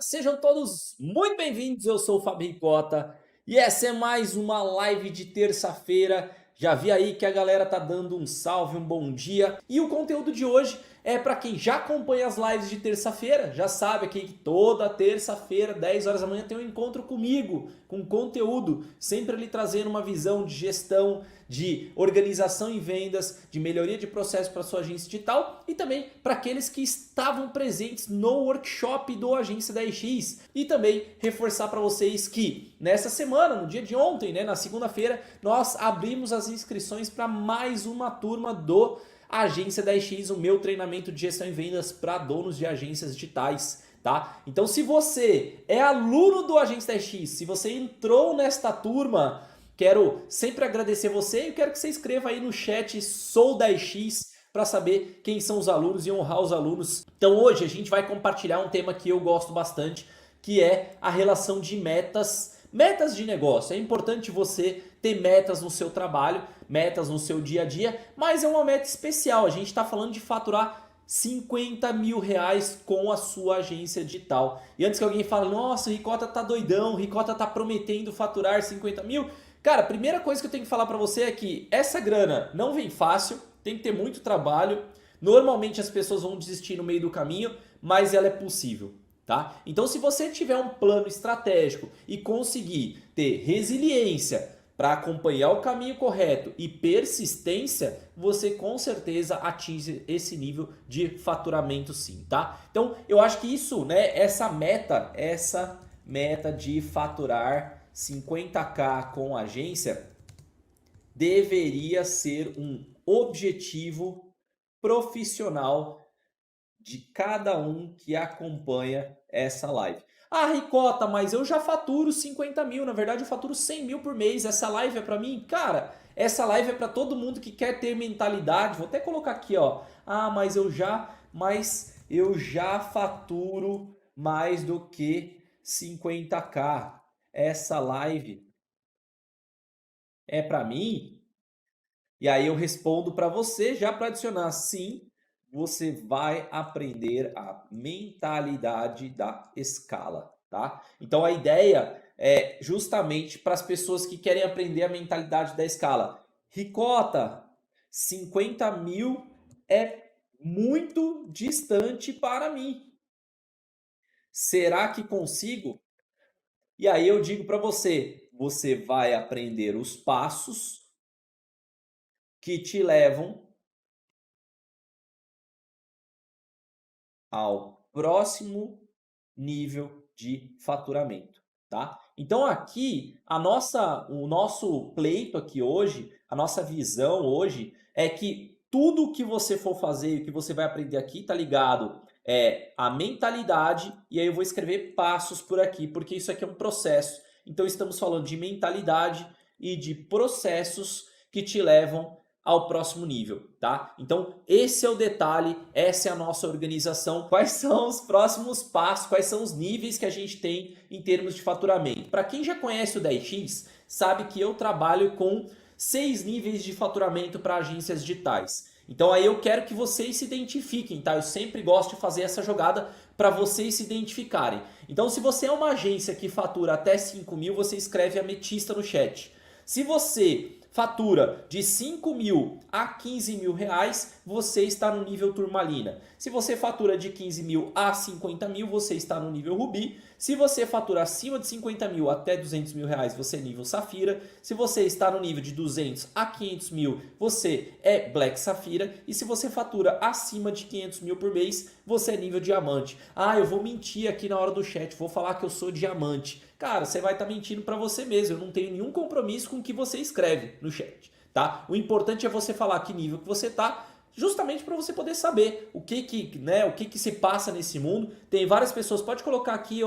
Sejam todos muito bem-vindos, eu sou o Fábio Ricota e essa é mais uma live de terça-feira. Já vi aí que a galera tá dando um salve, um bom dia. E o conteúdo de hoje é para quem já acompanha as lives de terça-feira, já sabe aqui que toda terça-feira, 10 horas da manhã, tem um encontro comigo, com conteúdo, sempre ali trazendo uma visão de gestão, de organização em vendas, de melhoria de processo para sua agência digital e também para aqueles que estavam presentes no workshop do Agência 10X. E também reforçar para vocês que nessa semana, no dia de ontem, na segunda-feira, nós abrimos as inscrições para mais uma turma do Agência 10X, o meu treinamento de gestão em vendas para donos de agências digitais. Tá? Então se você é aluno do Agência 10X, se você entrou nesta turma, quero sempre agradecer você e quero que você escreva aí no chat Sou 10X para saber quem são os alunos e honrar os alunos. Então hoje a gente vai compartilhar um tema que eu gosto bastante, que é a relação de metas. Metas de negócio. É importante você ter metas no seu trabalho, metas no seu dia a dia, mas é uma meta especial. A gente está falando de faturar 50 mil reais com a sua agência digital. E antes que alguém fale, nossa, o Ricota tá doidão, o Ricota tá prometendo faturar 50 mil. Cara, a primeira coisa que eu tenho que falar para você é que essa grana não vem fácil, tem que ter muito trabalho. Normalmente as pessoas vão desistir no meio do caminho, mas ela é possível. Tá? Então se você tiver um plano estratégico e conseguir ter resiliência para acompanhar o caminho correto e persistência, você com certeza atinge esse nível de faturamento sim, tá? Então eu acho que isso, essa meta de faturar 50k com agência deveria ser um objetivo profissional de cada um que acompanha essa live. Ah, Ricota, mas eu já faturo 50 mil, na verdade eu faturo 100 mil por mês, essa live é para mim? Cara, essa live é para todo mundo que quer ter mentalidade, vou até colocar aqui, ó. Ah, mas eu já faturo mais do que 50k. Essa live é para mim? E aí eu respondo para você já para adicionar sim, você vai aprender a mentalidade da escala, tá? Então a ideia é justamente para as pessoas que querem aprender a mentalidade da escala. Ricota, 50 mil é muito distante para mim. Será que consigo? E aí eu digo para você, você vai aprender os passos que te levam ao próximo nível de faturamento, tá? Então aqui o nosso pleito aqui hoje, a nossa visão hoje é que tudo que você for fazer, o que você vai aprender aqui, tá ligado? É a mentalidade, e aí eu vou escrever passos por aqui, porque isso aqui é um processo. Então estamos falando de mentalidade e de processos que te levam ao próximo nível, tá? Então esse é o detalhe, essa é a nossa organização. Quais são os próximos passos, quais são os níveis que a gente tem em termos de faturamento? Para quem já conhece o 10x, sabe que eu trabalho com 6 níveis de faturamento para agências digitais. Então aí eu quero que vocês se identifiquem, tá? Eu sempre gosto de fazer essa jogada para vocês se identificarem. Então se você é uma agência que fatura até 5 mil, você escreve ametista no chat. Se você fatura de 5 mil a 15 mil reais, você está no nível turmalina. Se você fatura de 15 mil a 50 mil, você está no nível rubi. Se você fatura acima de 50 mil até 200 mil reais, você é nível safira. Se você está no nível de 200 a 500 mil, você é black safira. E se você fatura acima de 500 mil por mês, você é nível diamante. Ah, eu vou mentir aqui na hora do chat, vou falar que eu sou diamante. Cara, você vai estar mentindo para você mesmo. Eu não tenho nenhum compromisso com o que você escreve no chat, tá? O importante é você falar que nível que você tá, justamente para você poder saber o que se passa nesse mundo. Tem várias pessoas, pode colocar aqui,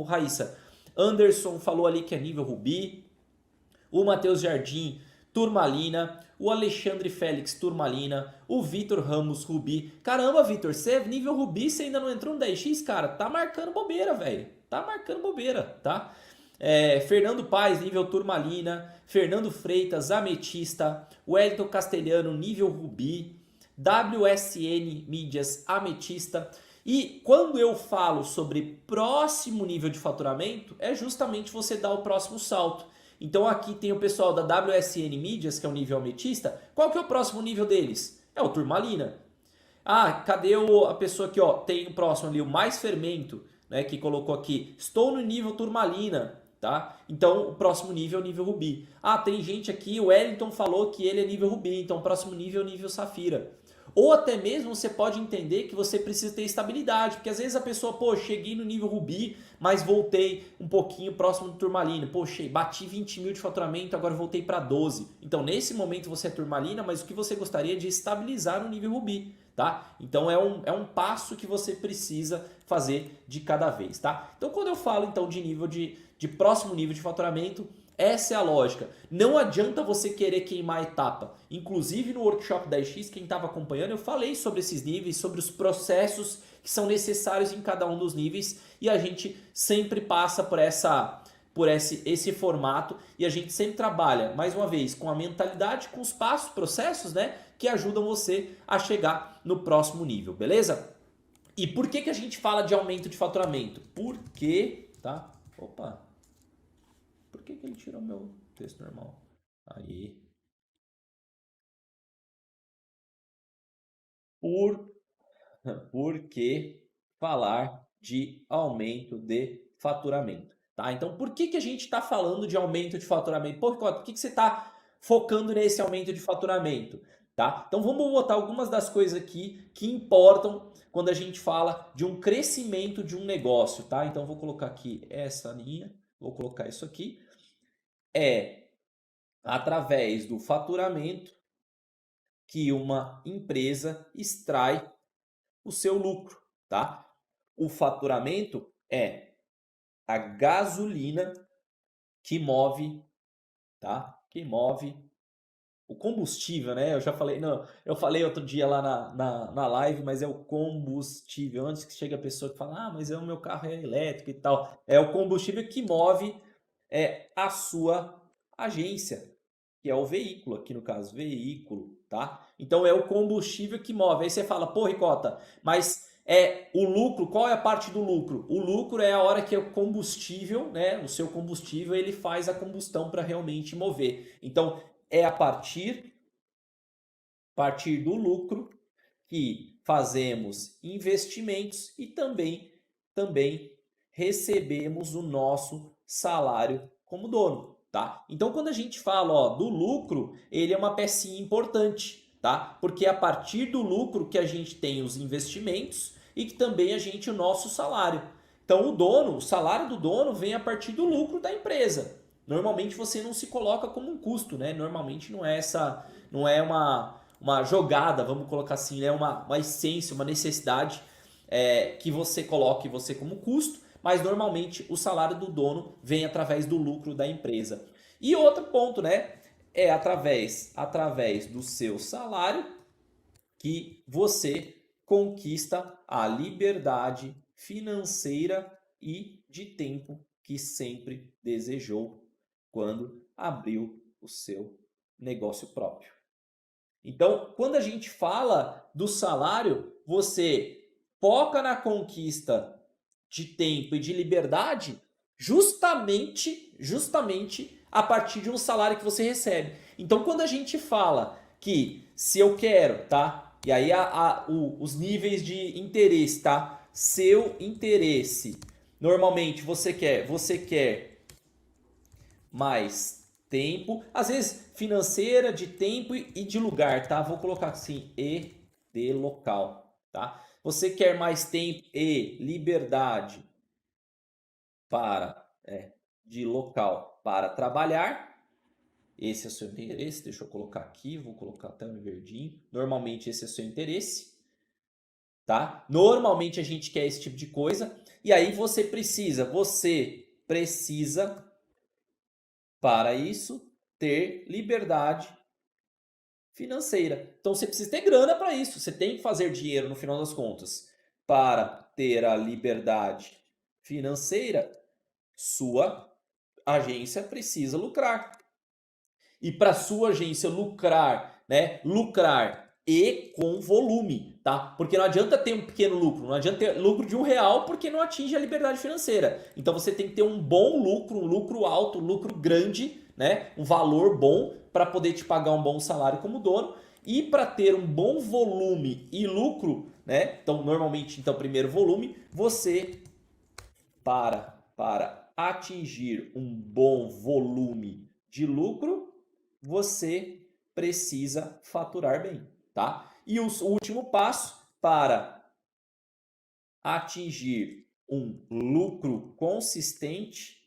Raíssa. Anderson falou ali que é nível rubi. O Matheus Jardim, turmalina. O Alexandre Félix, turmalina. O Vitor Ramos, rubi. Caramba, Vitor, você é nível rubi, você ainda não entrou no 10x, cara? Tá marcando bobeira, velho. Tá marcando bobeira, tá? Fernando Paes, nível turmalina. Fernando Freitas, ametista. Wellington Castelhano, nível rubi. WSN Mídias, ametista. E quando eu falo sobre próximo nível de faturamento, é justamente você dar o próximo salto. Então aqui tem o pessoal da WSN Mídias, que é o nível ametista. Qual que é o próximo nível deles? É o Turmalina. Ah, cadê a pessoa aqui, ó? Tem o próximo ali, o Mais Fermento, né? Que colocou aqui, estou no nível Turmalina, tá? Então, o próximo nível é o nível Rubi. Ah, tem gente aqui, o Wellington falou que ele é nível Rubi, então o próximo nível é o nível Safira. Ou até mesmo você pode entender que você precisa ter estabilidade, porque às vezes a pessoa, pô, cheguei no nível Rubi, mas voltei um pouquinho próximo do Turmalina. Poxa, bati 20 mil de faturamento, agora voltei para 12. Então, nesse momento você é Turmalina, mas o que você gostaria é de estabilizar no nível Rubi. Tá? Então é um passo que você precisa fazer de cada vez, tá? Então quando eu falo então de nível de próximo nível de faturamento, essa é a lógica. Não adianta você querer queimar a etapa. Inclusive no workshop 10x, quem estava acompanhando, eu falei sobre esses níveis, sobre os processos que são necessários em cada um dos níveis e a gente sempre passa por esse formato e a gente sempre trabalha, mais uma vez, com a mentalidade, com os passos, processos, né, que ajudam você a chegar no próximo nível, beleza? E por que a gente fala de aumento de faturamento? Porque, tá? Opa, por que ele tirou meu texto normal? Aí. Por que falar de aumento de faturamento? Tá? Então, por que a gente está falando de aumento de faturamento? Por que você está focando nesse aumento de faturamento? Tá? Então, vamos botar algumas das coisas aqui que importam quando a gente fala de um crescimento de um negócio. Tá? Então, vou colocar aqui essa linha, vou colocar isso aqui. É através do faturamento que uma empresa extrai o seu lucro, tá? O faturamento é a gasolina que move, tá? Que move o combustível, né? Eu já falei, não, eu falei outro dia lá na live, mas é o combustível. Antes que chegue a pessoa que fala, ah, mas o meu carro é elétrico e tal. É o combustível que move a sua agência, que é o veículo, aqui no caso, veículo, tá? Então é o combustível que move. Aí você fala, pô, Ricota, mas é o lucro, qual é a parte do lucro? O lucro é a hora que o combustível, né, o seu combustível, ele faz a combustão para realmente mover. Então é a partir do lucro que fazemos investimentos e também recebemos o nosso salário como dono, tá? Então quando a gente fala, ó, do lucro, ele é uma pecinha importante, tá? Porque é a partir do lucro que a gente tem os investimentos e que também a gente o nosso salário. Então o salário do dono vem a partir do lucro da empresa. Normalmente você não se coloca como um custo, né? Normalmente não é uma jogada, vamos colocar assim, né? Uma essência, uma necessidade que você coloque você como custo, mas normalmente o salário do dono vem através do lucro da empresa. E outro ponto, né? É através do seu salário que você conquista a liberdade financeira e de tempo que sempre desejou quando abriu o seu negócio próprio. Então, quando a gente fala do salário, você foca na conquista de tempo e de liberdade justamente a partir de um salário que você recebe. Então, quando a gente fala que se eu quero, tá? E aí os níveis de interesse, tá? Seu interesse. Normalmente você quer mais tempo, às vezes financeira, de tempo e de lugar, tá? Vou colocar assim, e de local, tá? Você quer mais tempo e liberdade para de local para trabalhar. Esse é o seu interesse. Deixa eu colocar aqui, vou colocar até no verdinho. Normalmente esse é o seu interesse, tá? Normalmente a gente quer esse tipo de coisa. E aí você precisa para isso ter liberdade financeira. Então você precisa ter grana para isso. Você tem que fazer dinheiro no final das contas. Para ter a liberdade financeira, sua agência precisa lucrar. E para sua agência lucrar, né? Lucrar e com volume, tá? Porque não adianta ter um pequeno lucro, não adianta ter lucro de R$ 1 porque não atinge a liberdade financeira. Então você tem que ter um bom lucro, um lucro alto, um lucro grande, né? Um valor bom para poder te pagar um bom salário como dono e para ter um bom volume e lucro, né? Então normalmente, então primeiro volume, você para atingir um bom volume de lucro, você precisa faturar bem, tá? E o último passo para atingir um lucro consistente,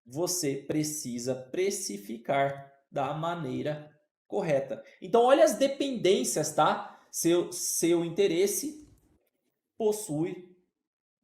você precisa precificar da maneira correta. Então, olha as dependências, tá? Seu interesse possui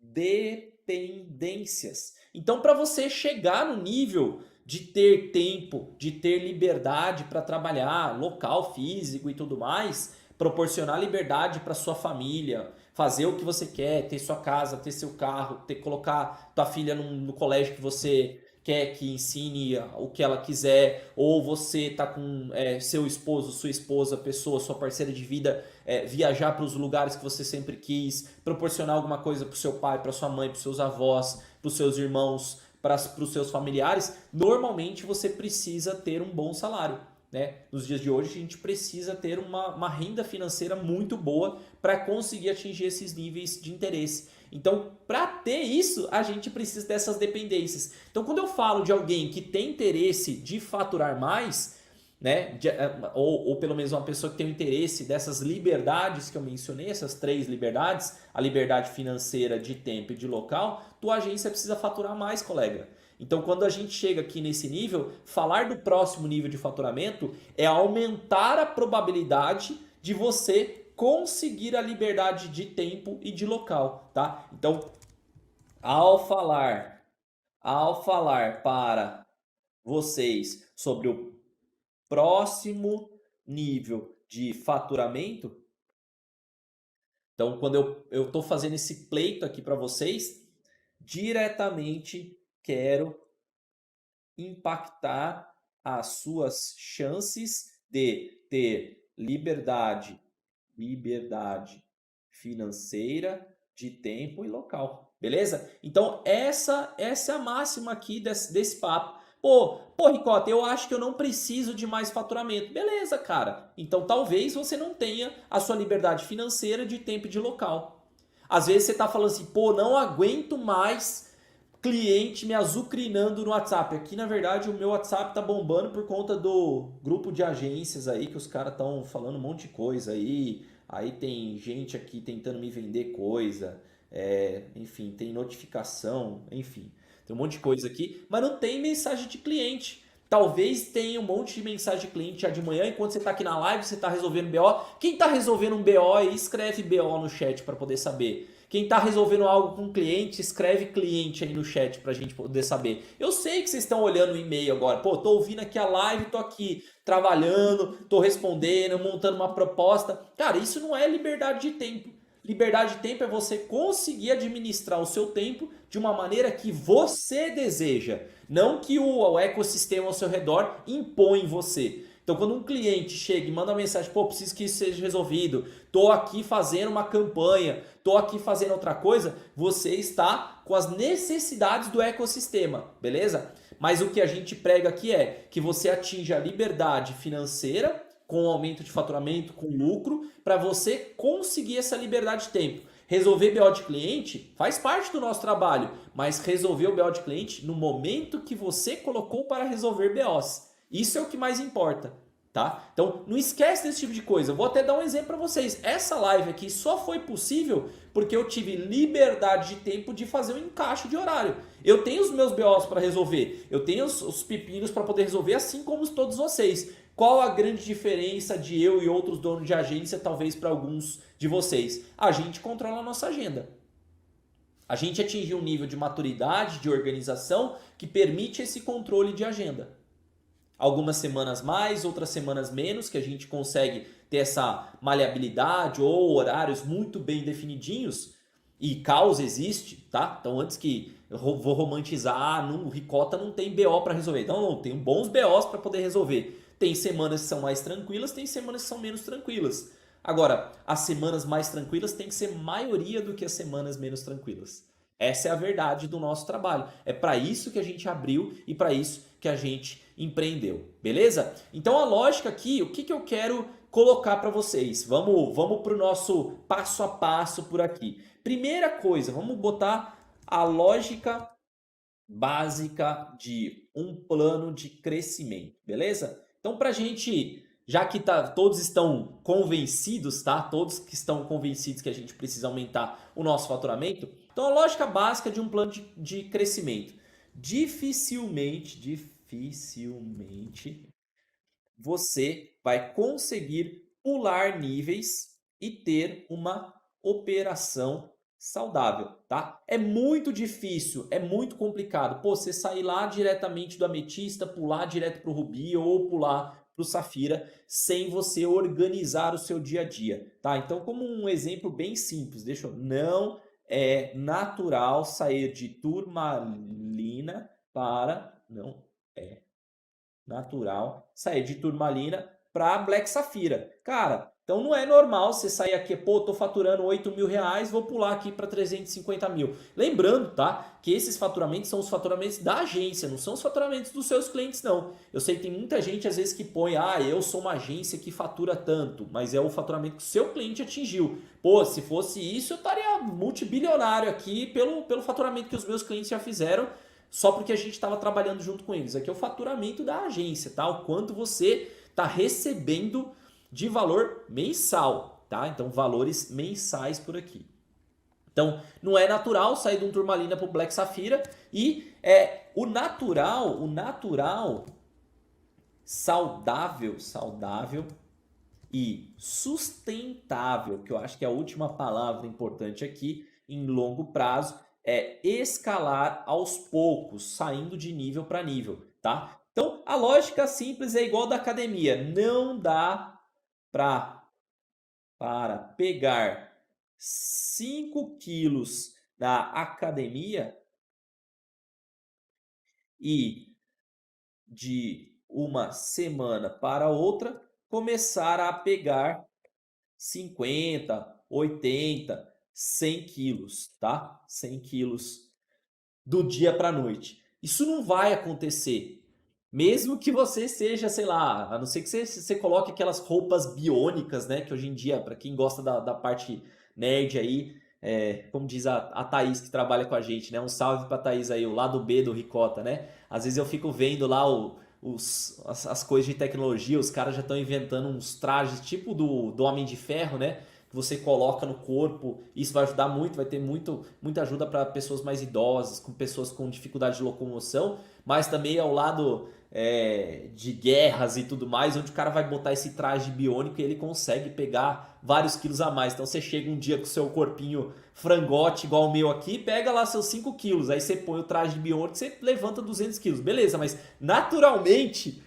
dependências. Então, para você chegar no nível de ter tempo, de ter liberdade para trabalhar, local físico e tudo mais, proporcionar liberdade para sua família, fazer o que você quer, ter sua casa, ter seu carro, ter colocar tua filha no colégio que você quer que ensine o que ela quiser, ou você tá com seu esposo, sua esposa, pessoa, sua parceira de vida, viajar para os lugares que você sempre quis, proporcionar alguma coisa para o seu pai, para sua mãe, para os seus avós, para os seus irmãos, para os seus familiares, normalmente você precisa ter um bom salário. Né? Nos dias de hoje a gente precisa ter uma renda financeira muito boa para conseguir atingir esses níveis de interesse. Então, para ter isso, a gente precisa dessas dependências. Então, quando eu falo de alguém que tem interesse de faturar mais, né, ou pelo menos uma pessoa que tem o interesse dessas liberdades que eu mencionei, essas 3 liberdades, a liberdade financeira, de tempo e de local, tua agência precisa faturar mais, colega. Então, quando a gente chega aqui nesse nível, falar do próximo nível de faturamento é aumentar a probabilidade de você conseguir a liberdade de tempo e de local, tá? Então, ao falar para vocês sobre o próximo nível de faturamento, então quando eu estou fazendo esse pleito aqui para vocês, diretamente quero impactar as suas chances de ter liberdade financeira, de tempo e local, beleza? Então essa é a máxima aqui desse papo. Pô, Ricota, eu acho que eu não preciso de mais faturamento. Beleza, cara. Então talvez você não tenha a sua liberdade financeira, de tempo e de local. Às vezes você tá falando assim, pô, não aguento mais cliente me azucrinando no WhatsApp. Aqui, na verdade, o meu WhatsApp tá bombando por conta do grupo de agências aí, que os caras estão falando um monte de coisa aí. Aí tem gente aqui tentando me vender coisa. Enfim, tem notificação, enfim. Tem um monte de coisa aqui, mas não tem mensagem de cliente. Talvez tenha um monte de mensagem de cliente já de manhã, enquanto você está aqui na live, você está resolvendo BO. Quem está resolvendo um BO aí, escreve BO no chat para poder saber. Quem está resolvendo algo com cliente, escreve cliente aí no chat para a gente poder saber. Eu sei que vocês estão olhando o e-mail agora. Pô, tô ouvindo aqui a live, tô aqui trabalhando, tô respondendo, montando uma proposta. Cara, isso não é liberdade de tempo. Liberdade de tempo é você conseguir administrar o seu tempo de uma maneira que você deseja, não que o ecossistema ao seu redor impõe em você. Então, quando um cliente chega e manda uma mensagem, pô, preciso que isso seja resolvido, tô aqui fazendo uma campanha, tô aqui fazendo outra coisa, você está com as necessidades do ecossistema, beleza? Mas o que a gente prega aqui é que você atinja a liberdade financeira com aumento de faturamento, com lucro, para você conseguir essa liberdade de tempo. Resolver BO de cliente faz parte do nosso trabalho, mas resolver o BO de cliente no momento que você colocou para resolver BOs. Isso é o que mais importa, tá? Então, não esquece desse tipo de coisa. Eu vou até dar um exemplo para vocês. Essa live aqui só foi possível porque eu tive liberdade de tempo de fazer um encaixe de horário. Eu tenho os meus BOs para resolver, eu tenho os pepinos para poder resolver, assim como todos vocês. Qual a grande diferença de eu e outros donos de agência, talvez para alguns de vocês? A gente controla a nossa agenda. A gente atingiu um nível de maturidade, de organização, que permite esse controle de agenda. Algumas semanas mais, outras semanas menos, que a gente consegue ter essa maleabilidade ou horários muito bem definidinhos. E caos existe, tá? Então antes que eu vou romantizar, o Ricota não tem BO para resolver. Não, tem bons BOs para poder resolver. Tem semanas que são mais tranquilas, tem semanas que são menos tranquilas. Agora, as semanas mais tranquilas têm que ser maioria do que as semanas menos tranquilas. Essa é a verdade do nosso trabalho. É para isso que a gente abriu e para isso que a gente empreendeu, beleza? Então a lógica aqui, o que eu quero colocar para vocês? Vamos para o nosso passo a passo por aqui. Primeira coisa, vamos botar a lógica básica de um plano de crescimento, beleza? Então, para a gente, já que todos estão convencidos, tá? Todos que estão convencidos que a gente precisa aumentar o nosso faturamento, então a lógica básica de um plano de crescimento. Dificilmente você vai conseguir pular níveis e ter uma operação saudável, tá? É muito difícil, é muito complicado. Pô, você sair lá diretamente do ametista, pular direto para o rubi ou pular para o safira sem você organizar o seu dia a dia, tá? Então, como um exemplo bem simples, não é natural sair de turmalina para não é natural sair de turmalina para Black Safira. Cara, então não é normal você sair aqui, pô, tô faturando 8 mil reais, vou pular aqui para 350 mil. Lembrando, tá, que esses faturamentos são os faturamentos da agência, não são os faturamentos dos seus clientes, não. Eu sei que tem muita gente, às vezes, que põe, eu sou uma agência que fatura tanto, mas é o faturamento que o seu cliente atingiu. Pô, se fosse isso, eu estaria multibilionário aqui pelo faturamento que os meus clientes já fizeram, só porque a gente estava trabalhando junto com eles. Aqui é o faturamento da agência, tá? O quanto você está recebendo de valor mensal, tá? Então, valores mensais por aqui. Então, não é natural sair de um turmalina para o Black Safira e o natural saudável e sustentável, que eu acho que é a última palavra importante aqui, em longo prazo, é escalar aos poucos, saindo de nível para nível, tá? Então, a lógica simples é igual da academia. Não dá para pegar 5 quilos da academia e de uma semana para outra começar a pegar 50, 80, 100 quilos, tá? 100 quilos do dia para a noite. Isso não vai acontecer. Mesmo que você seja, sei lá, a não ser que você coloque aquelas roupas biônicas, né? Que hoje em dia, para quem gosta da parte nerd aí, como diz a Thaís que trabalha com a gente, né? Um salve pra Thaís aí, o lado B do Ricota, né? Às vezes eu fico vendo lá as coisas de tecnologia, os caras já estão inventando uns trajes tipo do Homem de Ferro, né? Que você coloca no corpo, isso vai ajudar muito, vai ter muita ajuda para pessoas mais idosas, com pessoas com dificuldade de locomoção, mas também ao lado de guerras e tudo mais, onde o cara vai botar esse traje biônico e ele consegue pegar vários quilos a mais. Então você chega um dia com o seu corpinho frangote, igual o meu aqui, pega lá seus 5 quilos, aí você põe o traje biônico e você levanta 200 quilos. Beleza, mas naturalmente,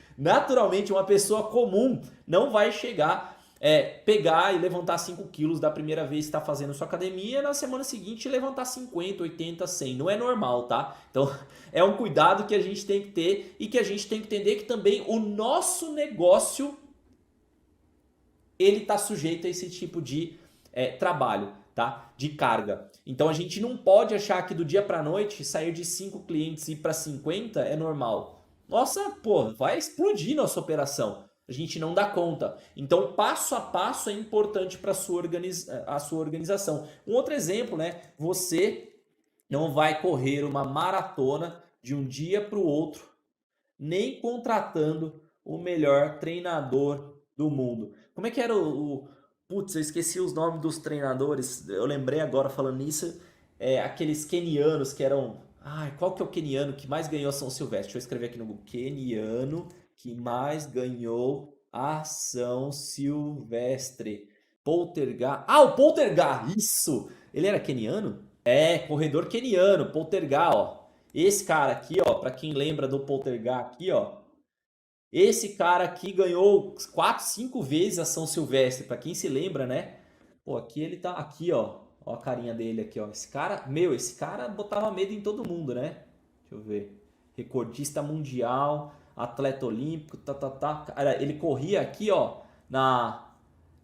uma pessoa comum não vai chegar pegar e levantar 5 quilos da primeira vez que está fazendo sua academia, na semana seguinte levantar 50, 80, 100. Não é normal, tá? Então é um cuidado que a gente tem que ter e que a gente tem que entender que também o nosso negócio ele está sujeito a esse tipo de trabalho, tá? De carga. Então a gente não pode achar que do dia para noite sair de 5 clientes e ir para 50 é normal. Nossa, pô, vai explodir nossa operação. A gente não dá conta. Então, passo a passo é importante para a sua organização. Um outro exemplo, né? Você não vai correr uma maratona de um dia para o outro, nem contratando o melhor treinador do mundo. Como é que era Putz, eu esqueci os nomes dos treinadores. Eu lembrei agora falando nisso. Aqueles quenianos que eram... Ai, qual que é o queniano que mais ganhou a São Silvestre? Deixa eu escrever aqui no Google. Queniano que mais ganhou a São Silvestre. Poltergar. Ah, o Poltergar! Isso! Ele era queniano? Corredor queniano, Poltergar, ó. Esse cara aqui, ó, para quem lembra do Poltergar aqui, ó. Esse cara aqui ganhou 4, 5 vezes a São Silvestre, para quem se lembra, né? Pô, aqui ele tá aqui, ó. Ó a carinha dele aqui, ó. Esse cara botava medo em todo mundo, né? Deixa eu ver. Recordista mundial, atleta olímpico, tá. Cara, ele corria aqui, ó,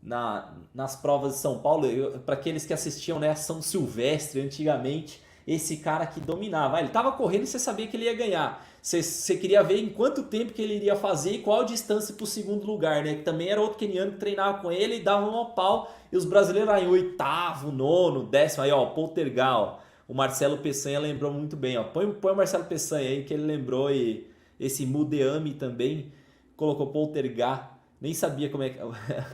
nas provas de São Paulo, para aqueles que assistiam, né, a São Silvestre antigamente, esse cara que dominava. Ele tava correndo e você sabia que ele ia ganhar. Você queria ver em quanto tempo que ele iria fazer e qual a distância para o segundo lugar, né? Que também era outro keniano que treinava com ele e dava um pau. E os brasileiros aí, oitavo, nono, décimo. Aí, ó, Poltergal. O Marcelo Peçanha lembrou muito bem, ó. Põe o Marcelo Peçanha aí que ele lembrou, e esse Mudeami também colocou Poltergar. Nem sabia como é que...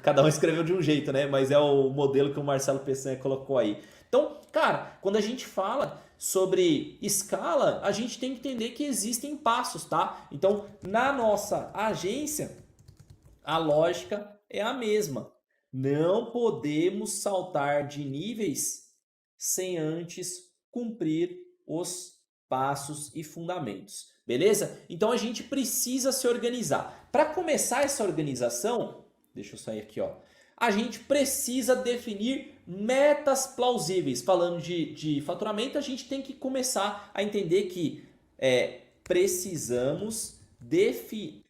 Cada um escreveu de um jeito, né? Mas é o modelo que o Marcelo Peçanha colocou aí. Então, cara, quando a gente fala sobre escala, a gente tem que entender que existem passos, tá? Então, na nossa agência, a lógica é a mesma. Não podemos saltar de níveis sem antes cumprir os passos e fundamentos. Beleza? Então a gente precisa se organizar. Para começar essa organização, deixa eu sair aqui, ó. A gente precisa definir metas plausíveis. Falando de faturamento, a gente tem que começar a entender que precisamos definir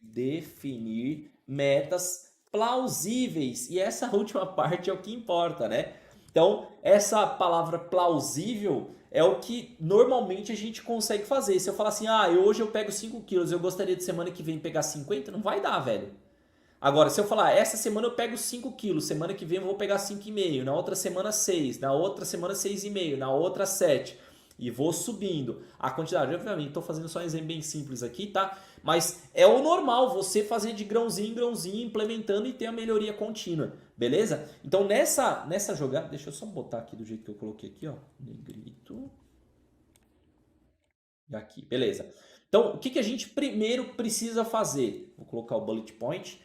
metas plausíveis. E essa última parte é o que importa, né? Então, essa palavra plausível é o que normalmente a gente consegue fazer. Se eu falar assim, hoje eu pego 5 quilos, eu gostaria de semana que vem pegar 50, não vai dar, velho. Agora, se eu falar, essa semana eu pego 5 quilos, semana que vem eu vou pegar 5,5, na outra semana 6, na outra semana 6,5, na outra 7, e vou subindo a quantidade. Obviamente, estou fazendo só um exemplo bem simples aqui, tá? Mas é o normal você fazer de grãozinho em grãozinho, implementando e ter a melhoria contínua, beleza? Então, nessa jogada, deixa eu só botar aqui do jeito que eu coloquei aqui, ó, negrito. E aqui, beleza. Então, o que a gente primeiro precisa fazer? Vou colocar o bullet point.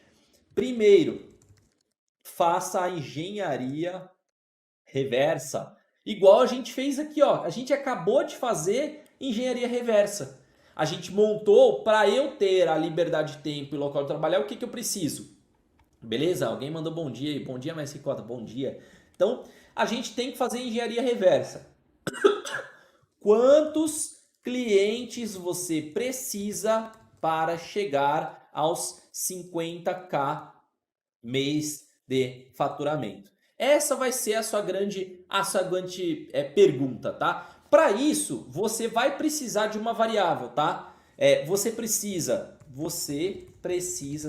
Primeiro, faça a engenharia reversa. Igual a gente fez aqui, ó. A gente acabou de fazer engenharia reversa. A gente montou, para eu ter a liberdade de tempo e local de trabalhar, o que eu preciso? Beleza? Alguém mandou bom dia aí. Bom dia, mais Ricota. Bom dia. Então, a gente tem que fazer engenharia reversa. Quantos clientes você precisa para chegar aos 50k mês de faturamento? Essa vai ser a sua grande pergunta, tá? Para isso, você vai precisar de uma variável, tá? Você precisa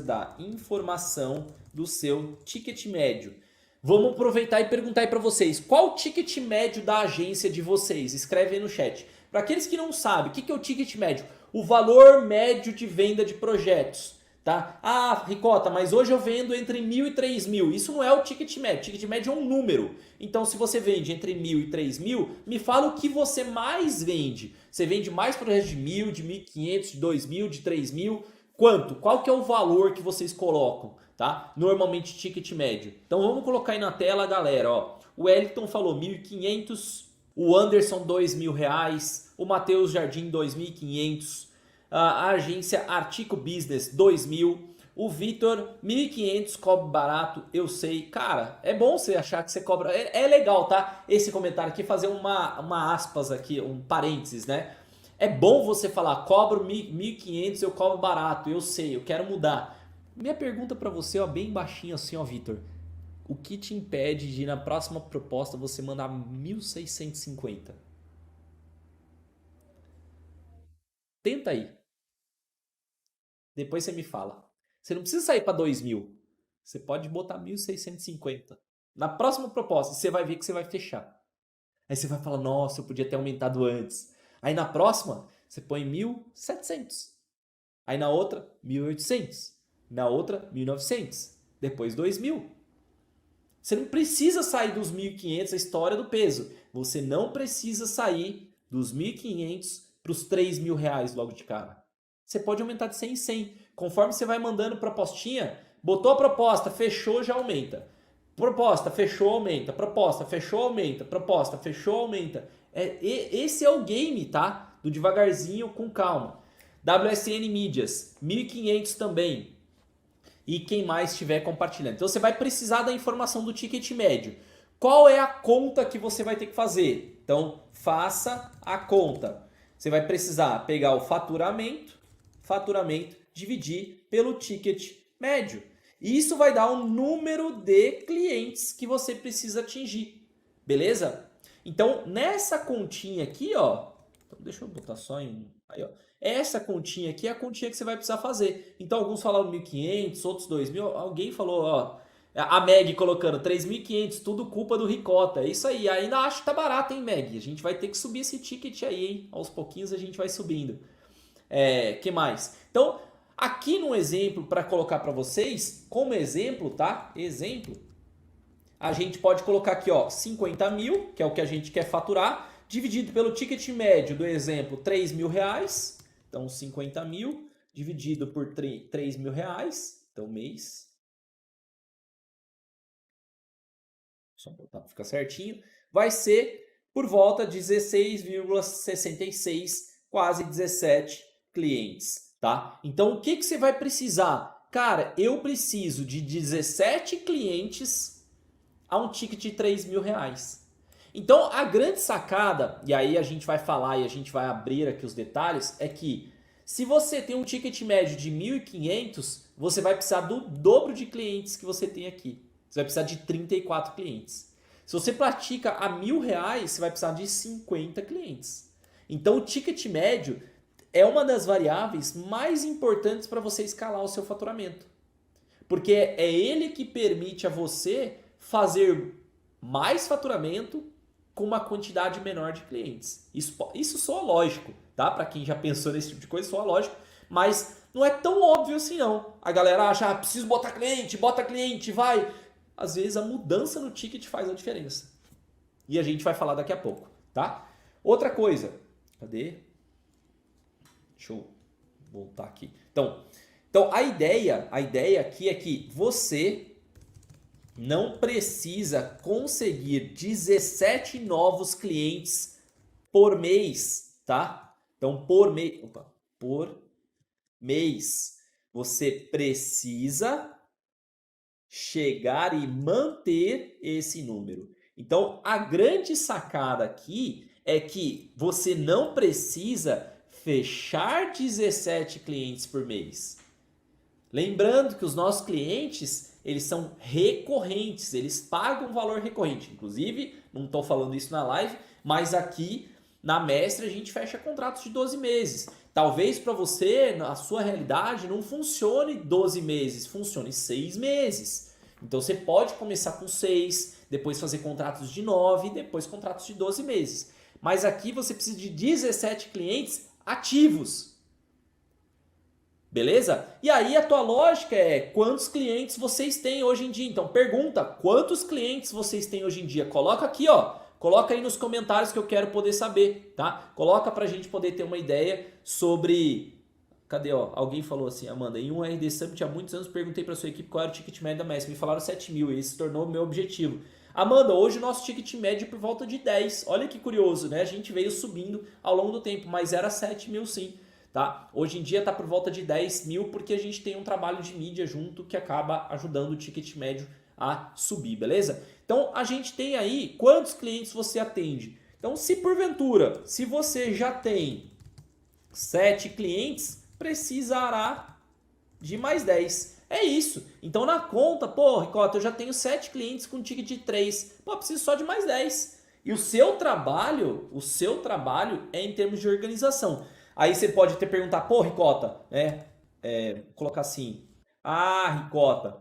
da informação do seu ticket médio. Vamos aproveitar e perguntar aí para vocês, qual o ticket médio da agência de vocês? Escreve aí no chat. Para aqueles que não sabem, o que é o ticket médio? O valor médio de venda de projetos. Tá? Ricota, mas hoje eu vendo entre 1.000 e 3.000. Isso não é o ticket médio. O ticket médio é um número. Então, se você vende entre 1.000 e 3.000, me fala o que você mais vende. Você vende mais projetos de 1.000, de 1.500, de 2.000, de 3.000? Quanto? Qual que é o valor que vocês colocam? Tá? Normalmente ticket médio. Então vamos colocar aí na tela, galera. Ó. O Wellington falou 1.500, o Anderson R$2.000, o Matheus Jardim 2.500, a agência Artico Business 2.000, o Vitor 1.500, cobra barato, eu sei. Cara, é bom você achar que você cobra. É legal, tá? Esse comentário aqui, fazer uma aspas aqui, um parênteses, né? É bom você falar, cobro 1.500, eu cobro barato, eu sei, eu quero mudar. Minha pergunta para você, ó, bem baixinho assim, ó, Vitor. O que te impede de na próxima proposta você mandar 1.650? Tenta aí. Depois você me fala. Você não precisa sair para 2.000. Você pode botar 1.650. Na próxima proposta, você vai ver que você vai fechar. Aí você vai falar, nossa, eu podia ter aumentado antes. Aí na próxima, você põe 1.700. Aí na outra, 1.800. Na outra, 1.900. Depois 2.000. Você não precisa sair dos 1.500, a história do peso. Você não precisa sair dos 1.500 para os 3.000 reais logo de cara. Você pode aumentar de 100 em 100. Conforme você vai mandando propostinha, botou a proposta, fechou, já aumenta. Proposta, fechou, aumenta. Proposta, fechou, aumenta. Proposta, fechou, aumenta. Esse é o game, tá? Do devagarzinho, com calma. WSN Mídias, 1.500 também. E quem mais estiver compartilhando. Então você vai precisar da informação do ticket médio. Qual é a conta que você vai ter que fazer? Então faça a conta. Você vai precisar pegar o faturamento, dividir pelo ticket médio. E isso vai dar um número de clientes que você precisa atingir, beleza? Então, nessa continha aqui, ó, então deixa eu botar só em... Aí, ó. Essa continha aqui é a continha que você vai precisar fazer. Então, alguns falaram 1.500, outros 2.000. Alguém falou, ó, a Meg colocando 3.500, tudo culpa do Ricota. É isso aí. Ainda acho que tá barato, hein, Meg? A gente vai ter que subir esse ticket aí, hein? Aos pouquinhos a gente vai subindo. Que mais? Então, aqui no exemplo, para colocar para vocês, como exemplo, tá? Exemplo, a gente pode colocar aqui, ó, 50 mil, que é o que a gente quer faturar, dividido pelo ticket médio do exemplo, 3 mil reais. Então, 50 mil dividido por 3 mil reais. Então, mês. Só botar para ficar certinho. Vai ser por volta de 16,66, quase 17 clientes, tá? Então, o que você vai precisar? Cara, eu preciso de 17 clientes a um ticket de 3 mil reais. Então, a grande sacada, e aí a gente vai falar e a gente vai abrir aqui os detalhes, é que se você tem um ticket médio de 1.500, você vai precisar do dobro de clientes que você tem aqui. Você vai precisar de 34 clientes. Se você pratica a R$1.000, você vai precisar de 50 clientes. Então, o ticket médio é uma das variáveis mais importantes para você escalar o seu faturamento. Porque é ele que permite a você fazer mais faturamento com uma quantidade menor de clientes. Isso soa lógico, tá? Para quem já pensou nesse tipo de coisa, soa lógico, mas não é tão óbvio assim não. A galera acha, preciso botar cliente, bota cliente, vai. Às vezes a mudança no ticket faz a diferença. E a gente vai falar daqui a pouco, tá? Outra coisa, cadê? Deixa eu voltar aqui. Então a ideia aqui é que você não precisa conseguir 17 novos clientes por mês, tá? Então, por mês, você precisa chegar e manter esse número. Então, a grande sacada aqui é que você não precisa fechar 17 clientes por mês. Lembrando que os nossos clientes, eles são recorrentes, eles pagam valor recorrente. Inclusive, não estou falando isso na live, mas aqui na Mestre a gente fecha contratos de 12 meses. Talvez para você, na sua realidade, não funcione 12 meses, funcione 6 meses. Então você pode começar com 6, depois fazer contratos de 9, depois contratos de 12 meses. Mas aqui você precisa de 17 clientes ativos. Beleza? E aí a tua lógica é quantos clientes vocês têm hoje em dia. Então pergunta quantos clientes vocês têm hoje em dia. Coloca aqui, ó. Coloca aí nos comentários que eu quero poder saber, tá? Coloca pra gente poder ter uma ideia sobre... Cadê, ó? Alguém falou assim, Amanda, em um RD Summit há muitos anos perguntei pra sua equipe qual era o ticket médio da Mestre. Me falaram 7 mil e esse se tornou meu objetivo. Amanda, hoje o nosso ticket médio é por volta de 10. Olha que curioso, né? A gente veio subindo ao longo do tempo, mas era 7 mil sim. Tá? Hoje em dia está por volta de 10 mil porque a gente tem um trabalho de mídia junto que acaba ajudando o ticket médio a subir, beleza? Então a gente tem aí quantos clientes você atende. Então se porventura, se você já tem 7 clientes, precisará de mais 10. É isso. Então na conta, pô, Ricota, eu já tenho 7 clientes com ticket de 3. Pô, preciso só de mais 10. E o seu trabalho é em termos de organização. Aí você pode até perguntar, pô, Ricota, né? Colocar assim, Ricota,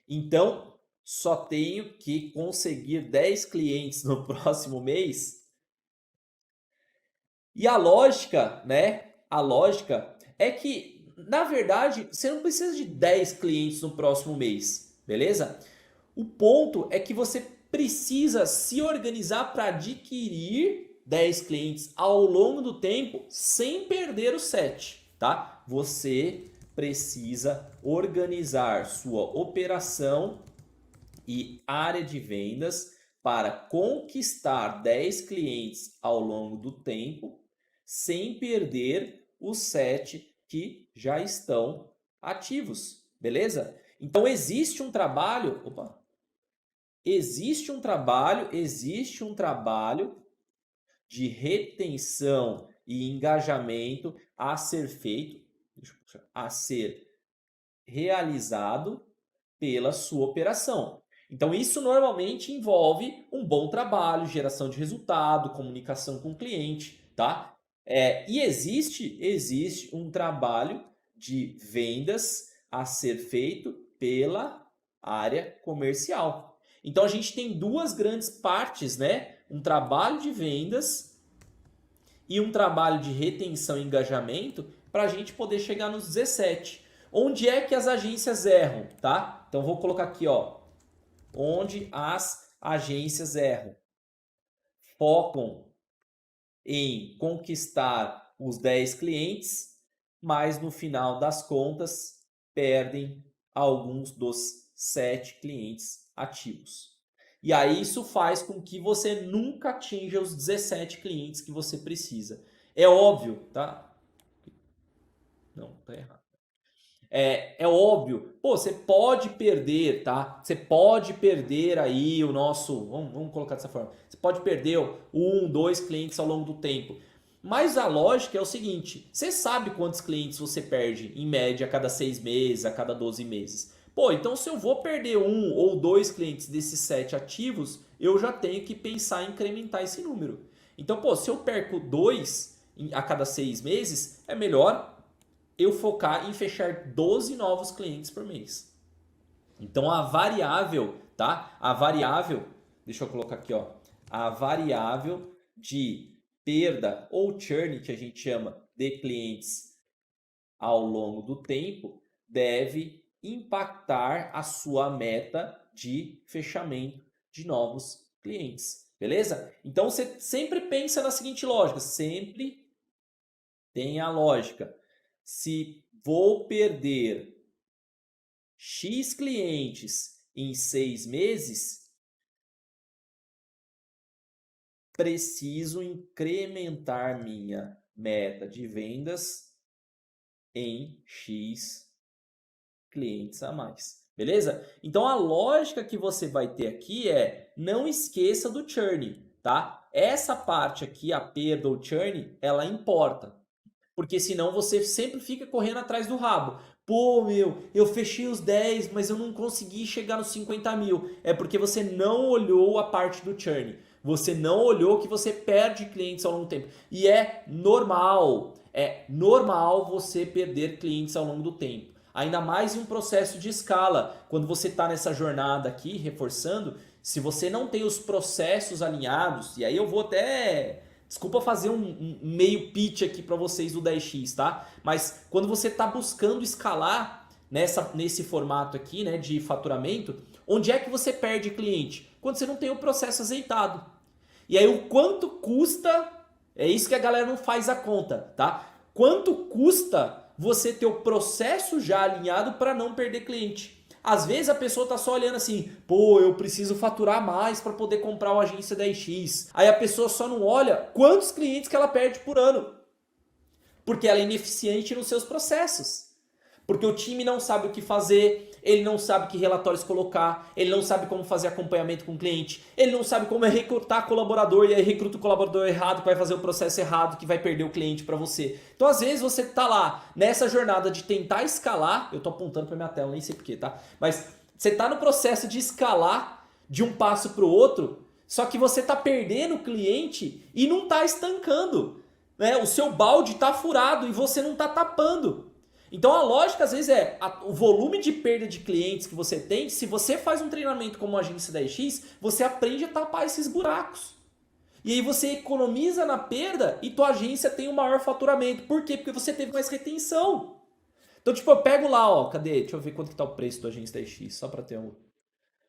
então só tenho que conseguir 10 clientes no próximo mês? E a lógica, né? A lógica é que, na verdade, você não precisa de 10 clientes no próximo mês, beleza? O ponto é que você precisa se organizar para adquirir 10 clientes ao longo do tempo sem perder os 7, tá? Você precisa organizar sua operação e área de vendas para conquistar 10 clientes ao longo do tempo sem perder os 7 que já estão ativos, beleza? Então existe um trabalho, existe um trabalho de retenção e engajamento a ser feito, a ser realizado pela sua operação. Então, isso normalmente envolve um bom trabalho, geração de resultado, comunicação com o cliente, tá? E existe um trabalho de vendas a ser feito pela área comercial. Então, a gente tem duas grandes partes, né? Um trabalho de vendas e um trabalho de retenção e engajamento para a gente poder chegar nos 17. Onde é que as agências erram, tá? Então, vou colocar aqui, ó. Onde as agências erram. Focam em conquistar os 10 clientes, mas no final das contas perdem alguns dos 7 clientes ativos. E aí isso faz com que você nunca atinja os 17 clientes que você precisa. É óbvio, tá? Não, tá errado. É óbvio, pô, você pode perder, tá? Você pode perder aí o nosso, vamos colocar dessa forma, você pode perder 1, 2 clientes ao longo do tempo. Mas a lógica é o seguinte, você sabe quantos clientes você perde em média a cada 6 meses, a cada 12 meses. Pô, então se eu vou perder 1 ou 2 clientes desses 7 ativos, eu já tenho que pensar em incrementar esse número. Então, pô, se eu perco 2 a cada 6 meses, é melhor eu focar em fechar 12 novos clientes por mês. Então a variável, tá? A variável, deixa eu colocar aqui, ó. A variável de perda ou churn, que a gente chama de clientes ao longo do tempo, deve impactar a sua meta de fechamento de novos clientes. Beleza? Então você sempre pensa na seguinte lógica, sempre tem a lógica. Se vou perder X clientes em 6 meses, preciso incrementar minha meta de vendas em X clientes a mais. Beleza? Então a lógica que você vai ter aqui é não esqueça do churn, tá? Essa parte aqui, a perda ou churn, ela importa. Porque senão você sempre fica correndo atrás do rabo. Pô, eu fechei os 10, mas eu não consegui chegar nos 50 mil. É porque você não olhou a parte do churn. Você não olhou que você perde clientes ao longo do tempo. E é normal você perder clientes ao longo do tempo. Ainda mais em um processo de escala. Quando você está nessa jornada aqui, reforçando, se você não tem os processos alinhados, e aí eu vou até... Desculpa fazer um meio pitch aqui para vocês do 10x, tá? Mas quando você está buscando escalar nesse formato aqui, né, de faturamento, onde é que você perde cliente? Quando você não tem o processo azeitado. E aí o quanto custa, é isso que a galera não faz a conta, tá? Quanto custa você ter o processo já alinhado para não perder cliente? Às vezes a pessoa tá só olhando assim, pô, eu preciso faturar mais para poder comprar uma agência 10x. Aí a pessoa só não olha quantos clientes que ela perde por ano. Porque ela é ineficiente nos seus processos. Porque o time não sabe o que fazer, ele não sabe que relatórios colocar, ele não sabe como fazer acompanhamento com o cliente, ele não sabe como recrutar colaborador e aí recruta o colaborador errado, que vai fazer o processo errado, que vai perder o cliente para você. Então às vezes você tá lá nessa jornada de tentar escalar, eu tô apontando para minha tela, nem sei porquê, tá? Mas você tá no processo de escalar de um passo para o outro, só que você tá perdendo o cliente e não tá estancando, né? O seu balde tá furado e você não tá tapando. Então a lógica às vezes é o volume de perda de clientes que você tem. Se você faz um treinamento como a agência 10x, você aprende a tapar esses buracos. E aí você economiza na perda e tua agência tem um maior faturamento. Por quê? Porque você teve mais retenção. Então tipo, eu pego lá, ó, cadê? Deixa eu ver quanto que tá o preço do agência 10x, só para ter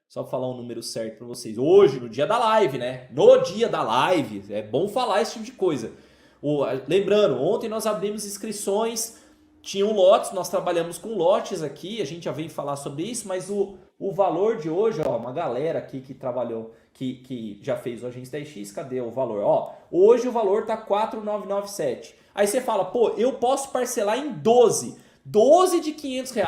só falar um número certo para vocês. Hoje, no dia da live, né? No dia da live, é bom falar esse tipo de coisa. Lembrando, ontem nós abrimos inscrições. Tinham lotes, nós trabalhamos com lotes aqui, a gente já veio falar sobre isso, mas o valor de hoje, ó, uma galera aqui que trabalhou, que já fez o Agência 10x, cadê o valor? Ó, hoje o valor tá 4.997. Aí você fala, pô, eu posso parcelar em 12 de R$500.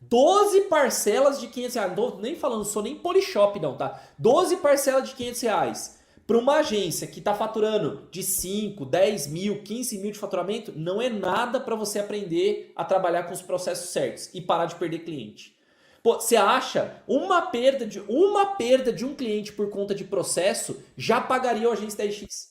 12 parcelas de R$500. Não tô nem falando, sou nem Polishop não, tá? 12 parcelas de R$500. Para uma agência que está faturando de 5, 10 mil, 15 mil de faturamento, não é nada para você aprender a trabalhar com os processos certos e parar de perder cliente. Pô, você acha uma perda de um cliente por conta de processo já pagaria a agência 10x?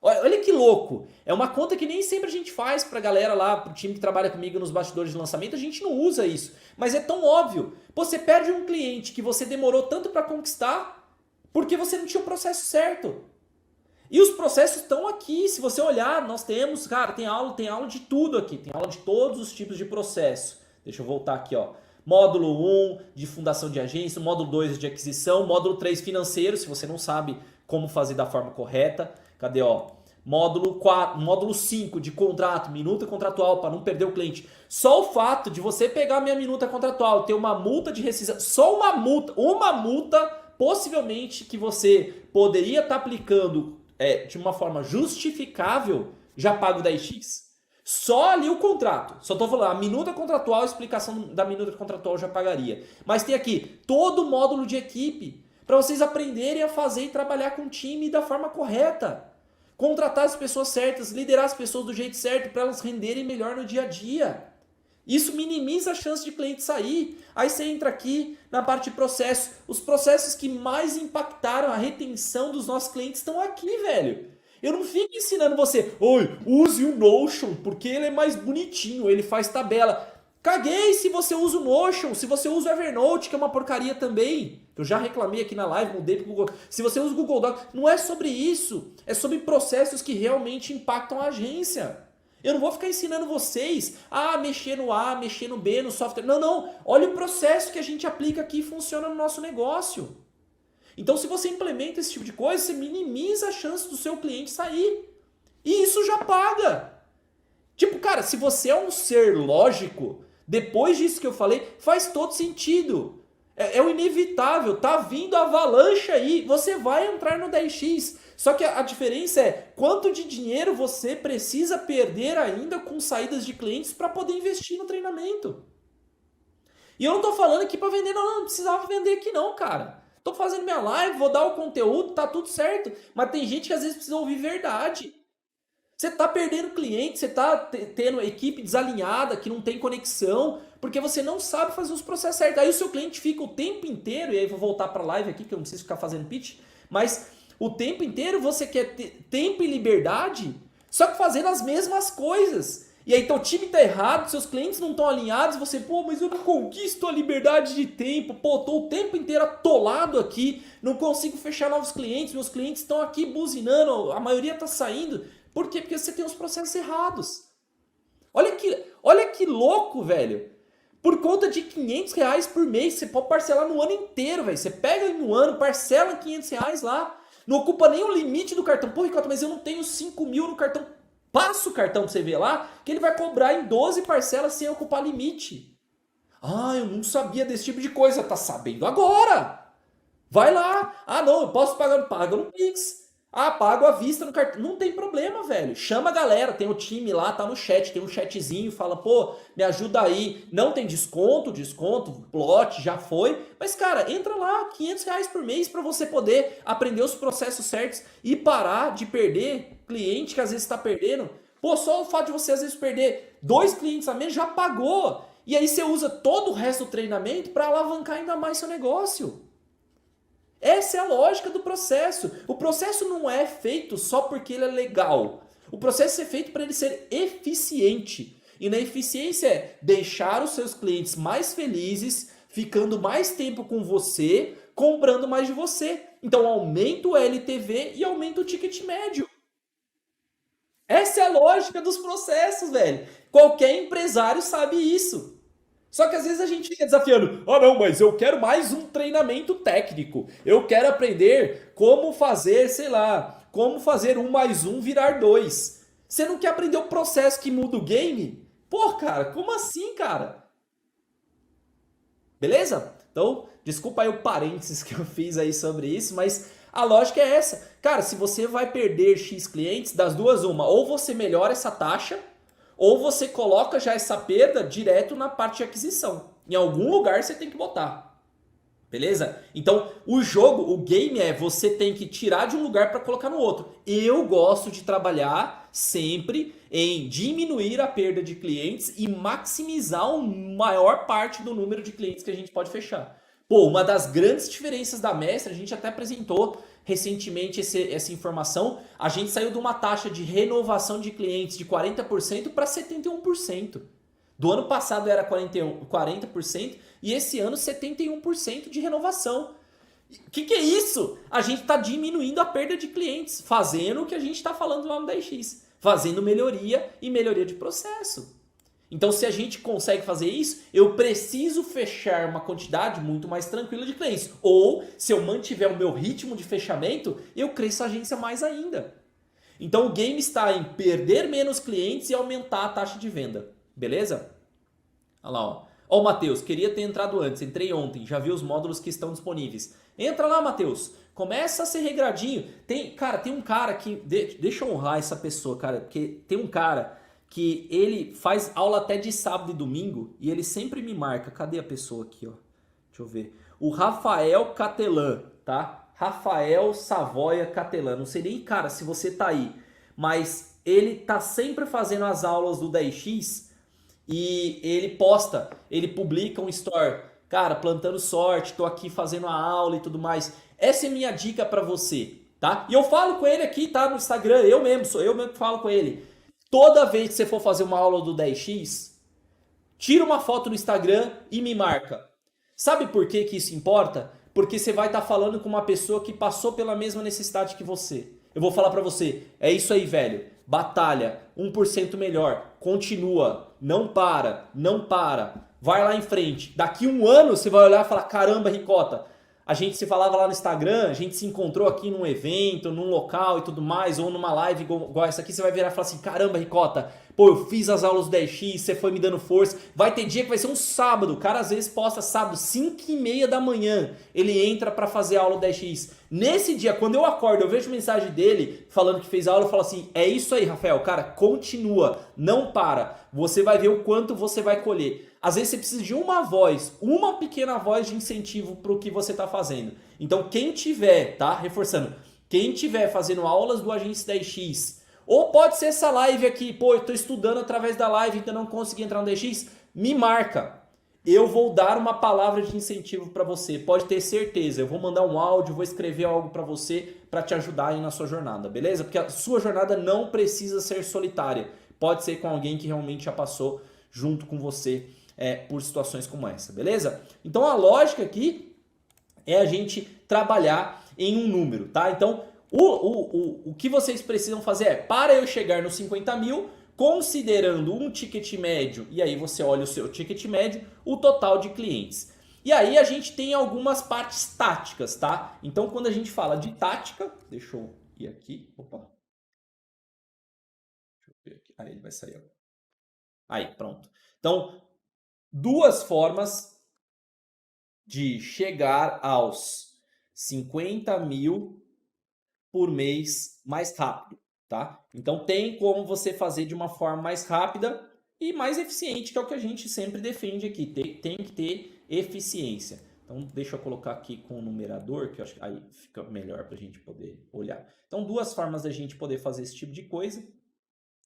Olha que louco. É uma conta que nem sempre a gente faz pra galera lá, pro time que trabalha comigo nos bastidores de lançamento, a gente não usa isso. Mas é tão óbvio. Pô, você perde um cliente que você demorou tanto pra conquistar porque você não tinha o processo certo. E os processos estão aqui. Se você olhar, nós temos, cara, tem aula de tudo aqui. Tem aula de todos os tipos de processo. Deixa eu voltar aqui, ó. Módulo 1 de fundação de agência, módulo 2 de aquisição, módulo 3 financeiro, se você não sabe como fazer da forma correta. Cadê, ó? Módulo 5 de contrato, minuta contratual para não perder o cliente. Só o fato de você pegar a minha minuta contratual, ter uma multa de rescisão, só uma multa possivelmente que você poderia estar aplicando de uma forma justificável, já paga o 10x. Só ali o contrato. Só estou falando, a minuta contratual, a explicação da minuta contratual já pagaria. Mas tem aqui todo o módulo de equipe para vocês aprenderem a fazer e trabalhar com o time da forma correta. Contratar as pessoas certas, liderar as pessoas do jeito certo para elas renderem melhor no dia a dia. Isso minimiza a chance de cliente sair. Aí você entra aqui na parte de processo. Os processos que mais impactaram a retenção dos nossos clientes estão aqui, velho. Eu não fico ensinando você, oi, use o Notion, porque ele é mais bonitinho, ele faz tabela. Caguei se você usa o Notion, se você usa o Evernote, que é uma porcaria também. Eu já reclamei aqui na live, mudei pro Google. Se você usa o Google Docs, não é sobre isso. É sobre processos que realmente impactam a agência. Eu não vou ficar ensinando vocês a mexer no A, mexer no B, no software. Não, não. Olha o processo que a gente aplica aqui e funciona no nosso negócio. Então, se você implementa esse tipo de coisa, você minimiza a chance do seu cliente sair. E isso já paga. Tipo, cara, se você é um ser lógico, depois disso que eu falei, faz todo sentido. É o inevitável, tá vindo a avalanche aí, você vai entrar no 10x. Só que a diferença é quanto de dinheiro você precisa perder ainda com saídas de clientes para poder investir no treinamento. E eu não tô falando aqui para vender, não precisava vender aqui não, cara. Tô fazendo minha live, vou dar o conteúdo, tá tudo certo. Mas tem gente que às vezes precisa ouvir verdade. Você tá perdendo cliente, você tá tendo equipe desalinhada, que não tem conexão, porque você não sabe fazer os processos certos. Aí o seu cliente fica o tempo inteiro, e aí vou voltar pra live aqui, que eu não preciso ficar fazendo pitch, mas o tempo inteiro você quer ter tempo e liberdade, só que fazendo as mesmas coisas. E aí, então, o time tá errado, seus clientes não estão alinhados, você, pô, mas eu não conquisto a liberdade de tempo, pô, tô o tempo inteiro atolado aqui, não consigo fechar novos clientes, meus clientes estão aqui buzinando, a maioria tá saindo. Por quê? Porque você tem os processos errados. Olha que louco, velho. Por conta de R$ 500 por mês, você pode parcelar no ano inteiro, velho. Você pega em um ano, parcela R$ 500 lá, não ocupa nem o limite do cartão. Pô, Ricardo, mas eu não tenho 5 mil no cartão. Passa o cartão pra você ver lá, que ele vai cobrar em 12 parcelas sem ocupar limite. Ah, eu não sabia desse tipo de coisa. Tá sabendo agora. Vai lá. Ah, não, eu posso pagar. Paga no Pix. Ah, pago à vista no cartão. Não tem problema, velho. Chama a galera, tem o time lá, tá no chat, tem um chatzinho, fala, pô, me ajuda aí. Não tem desconto, plot, já foi. Mas, cara, entra lá, R$ 500 por mês pra você poder aprender os processos certos e parar de perder cliente que às vezes tá perdendo. Pô, só o fato de você às vezes perder 2 clientes a menos já pagou. E aí você usa todo o resto do treinamento pra alavancar ainda mais seu negócio. Essa é a lógica do processo. O processo não é feito só porque ele é legal. O processo é feito para ele ser eficiente. E na eficiência é deixar os seus clientes mais felizes, ficando mais tempo com você, comprando mais de você. Então aumenta o LTV e aumenta o ticket médio. Essa é a lógica dos processos, velho. Qualquer empresário sabe isso. Só que às vezes a gente fica desafiando. Ah, não, mas eu quero mais um treinamento técnico. Eu quero aprender como fazer, sei lá, como fazer 1 mais 1 virar 2. Você não quer aprender o processo que muda o game? Pô, cara, como assim, cara? Beleza? Então, desculpa aí o parênteses que eu fiz aí sobre isso, mas a lógica é essa. Cara, se você vai perder X clientes, das duas uma, ou você melhora essa taxa, ou você coloca já essa perda direto na parte de aquisição. Em algum lugar você tem que botar. Beleza? Então, o game é você tem que tirar de um lugar para colocar no outro. Eu gosto de trabalhar sempre em diminuir a perda de clientes e maximizar a maior parte do número de clientes que a gente pode fechar. Pô, uma das grandes diferenças da Mestre, a gente até apresentou recentemente essa informação, a gente saiu de uma taxa de renovação de clientes de 40% para 71%. Do ano passado era 40% e esse ano 71% de renovação. O que é isso? A gente está diminuindo a perda de clientes, fazendo o que a gente está falando lá no 10x, fazendo melhoria e melhoria de processo. Então, se a gente consegue fazer isso, eu preciso fechar uma quantidade muito mais tranquila de clientes. Ou, se eu mantiver o meu ritmo de fechamento, eu cresço a agência mais ainda. Então, o game está em perder menos clientes e aumentar a taxa de venda. Beleza? Olha lá, ó. Ó o Matheus, queria ter entrado antes, entrei ontem, já vi os módulos que estão disponíveis. Entra lá, Matheus. Começa a ser regradinho. Cara, tem um cara que... Deixa eu honrar essa pessoa, cara. Porque tem um cara que ele faz aula até de sábado e domingo e ele sempre me marca. Cadê a pessoa aqui, ó? Deixa eu ver. O Rafael Catelan, tá? Rafael Savoia Catelan. Não sei nem, cara, se você tá aí. Mas ele tá sempre fazendo as aulas do 10x e ele posta, ele publica um story. Cara, plantando sorte, tô aqui fazendo a aula e tudo mais. Essa é minha dica pra você, tá? E eu falo com ele aqui, tá? No Instagram, sou eu mesmo que falo com ele. Toda vez que você for fazer uma aula do 10x, tira uma foto no Instagram e me marca. Sabe por que isso importa? Porque você vai estar falando com uma pessoa que passou pela mesma necessidade que você. Eu vou falar pra você, é isso aí, velho. Batalha, 1% melhor, continua, não para, não para. Vai lá em frente. Daqui um ano você vai olhar e falar, caramba, Ricota, a gente se falava lá no Instagram, a gente se encontrou aqui num evento, num local e tudo mais, ou numa live igual essa aqui, você vai virar e falar assim, caramba, Ricota, pô, eu fiz as aulas do 10x, você foi me dando força. Vai ter dia que vai ser um sábado, o cara às vezes posta sábado, 5h30 da manhã, ele entra pra fazer a aula do 10x. Nesse dia, quando eu acordo, eu vejo mensagem dele falando que fez aula, eu falo assim, é isso aí, Rafael, cara, continua, não para, você vai ver o quanto você vai colher. Às vezes você precisa de uma voz, uma pequena voz de incentivo para o que você está fazendo. Então quem tiver, tá? Reforçando, quem tiver fazendo aulas do Agência 10x, ou pode ser essa live aqui, pô, eu estou estudando através da live, então não consegui entrar no 10x, me marca. Eu vou dar uma palavra de incentivo para você, pode ter certeza. Eu vou mandar um áudio, vou escrever algo para você para te ajudar aí na sua jornada, beleza? Porque a sua jornada não precisa ser solitária. Pode ser com alguém que realmente já passou junto com você por situações como essa, beleza? Então a lógica aqui é a gente trabalhar em um número, tá? Então o que vocês precisam fazer é, para eu chegar nos 50 mil, considerando um ticket médio, e aí você olha o seu ticket médio, o total de clientes. E aí a gente tem algumas partes táticas, tá? Então quando a gente fala de tática, deixa eu ir aqui, opa. Deixa eu ver aqui, aí ele vai sair agora. Aí, pronto. Então, duas formas de chegar aos 50 mil por mês mais rápido, tá? Então tem como você fazer de uma forma mais rápida e mais eficiente, que é o que a gente sempre defende aqui. Tem que ter eficiência. Então deixa eu colocar aqui com o numerador, que eu acho que aí fica melhor para a gente poder olhar. Então duas formas da gente poder fazer esse tipo de coisa.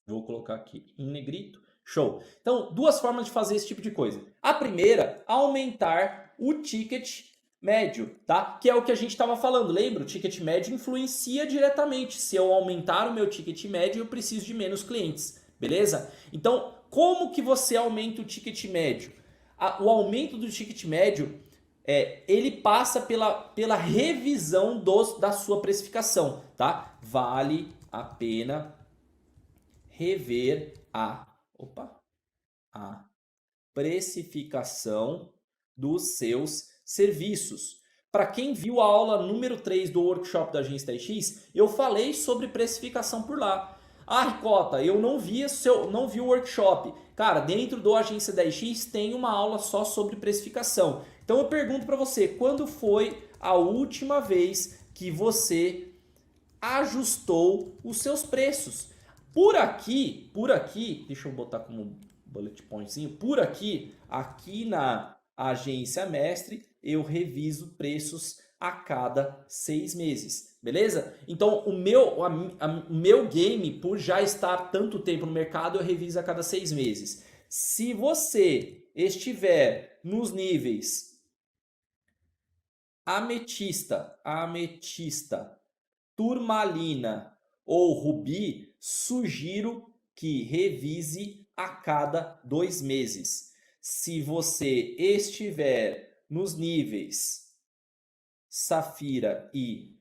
Vou colocar aqui em negrito. Show! Então, duas formas de fazer esse tipo de coisa. A primeira, aumentar o ticket médio, tá? Que é o que a gente estava falando, lembra? O ticket médio influencia diretamente. Se eu aumentar o meu ticket médio, eu preciso de menos clientes, beleza? Então, como que você aumenta o ticket médio? O aumento do ticket médio, ele passa pela revisão da sua precificação, tá? Vale a pena rever a precificação dos seus serviços. Para quem viu a aula número 3 do workshop da Agência 10x, eu falei sobre precificação por lá. Ah, Ricota, eu não vi o workshop. Cara, dentro do Agência 10x tem uma aula só sobre precificação. Então eu pergunto para você, quando foi a última vez que você ajustou os seus preços? Por aqui, deixa eu botar como bullet pointzinho, aqui agência mestre, eu reviso preços a cada 6 meses, beleza? Então, o meu game, por já estar tanto tempo no mercado, eu reviso a cada 6 meses. Se você estiver nos níveis ametista, turmalina ou rubi, sugiro que revise a cada 2 meses. Se você estiver nos níveis safira e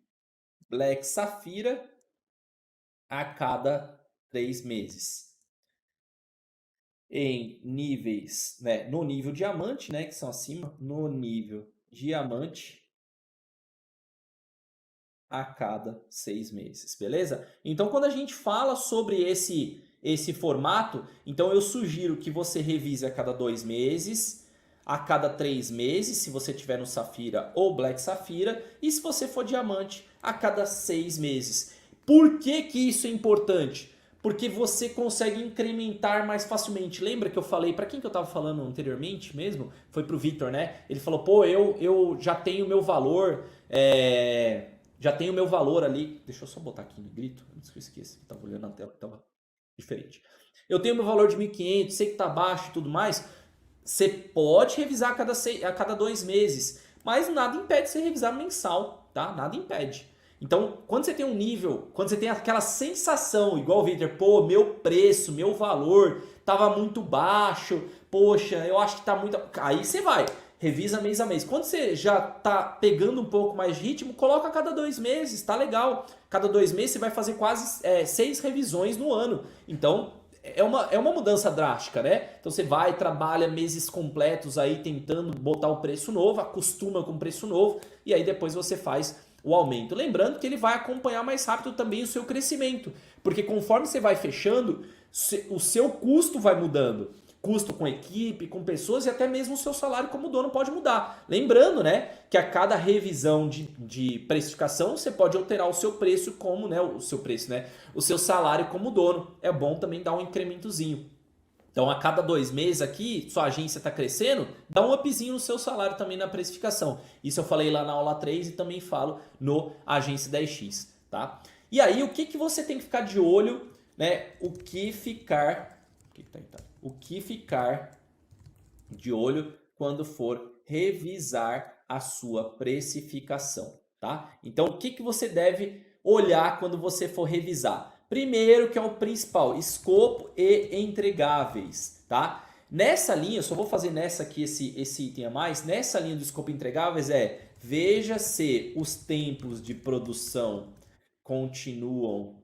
black safira, a cada 3 meses. Em níveis, né, no nível diamante, né, que são acima, no nível diamante, a cada 6 meses, beleza? Então, quando a gente fala sobre esse formato, então eu sugiro que você revise a cada 2 meses, a cada 3 meses, se você tiver no Safira ou Black Safira, e se você for diamante, a cada 6 meses. Por que que isso é importante? Porque você consegue incrementar mais facilmente. Lembra que eu falei, para quem que eu estava falando anteriormente mesmo? Foi para o Victor, né? Ele falou, pô, eu já tenho meu valor, já tenho meu valor ali. Deixa eu só botar aqui no grito, antes que eu esqueça, eu tava olhando na tela que tava diferente. Eu tenho meu valor de 1.500, sei que tá baixo e tudo mais. Você pode revisar a cada 2 meses, mas nada impede você revisar mensal, tá? Nada impede. Então, quando você tem um nível, quando você tem aquela sensação, igual o Victor, pô, meu preço, meu valor tava muito baixo, poxa, eu acho que tá muito... Aí você vai, revisa mês a mês. Quando você já tá pegando um pouco mais de ritmo, coloca a cada 2 meses, tá legal. Cada 2 meses você vai fazer quase 6 revisões no ano. Então, é uma mudança drástica, né? Então você vai, trabalha meses completos aí tentando botar o preço novo, acostuma com o preço novo e aí depois você faz o aumento. Lembrando que ele vai acompanhar mais rápido também o seu crescimento, porque conforme você vai fechando, o seu custo vai mudando. Custo com equipe, com pessoas e até mesmo o seu salário como dono pode mudar. Lembrando, né, que a cada revisão de precificação você pode alterar o seu preço como, né, o seu preço, né, o seu salário como dono. É bom também dar um incrementozinho. Então, a cada 2 meses aqui, sua agência está crescendo, dá um upzinho no seu salário também na precificação. Isso eu falei lá na aula 3 e também falo no Agência 10X, tá? E aí, o que você tem que ficar de olho, né? O que ficar de olho quando for revisar a sua precificação, tá? Então, o que você deve olhar quando você for revisar? Primeiro, que é o principal, escopo e entregáveis, tá? Nessa linha, eu só vou fazer nessa aqui esse item a mais, nessa linha do escopo e entregáveis veja se os tempos de produção continuam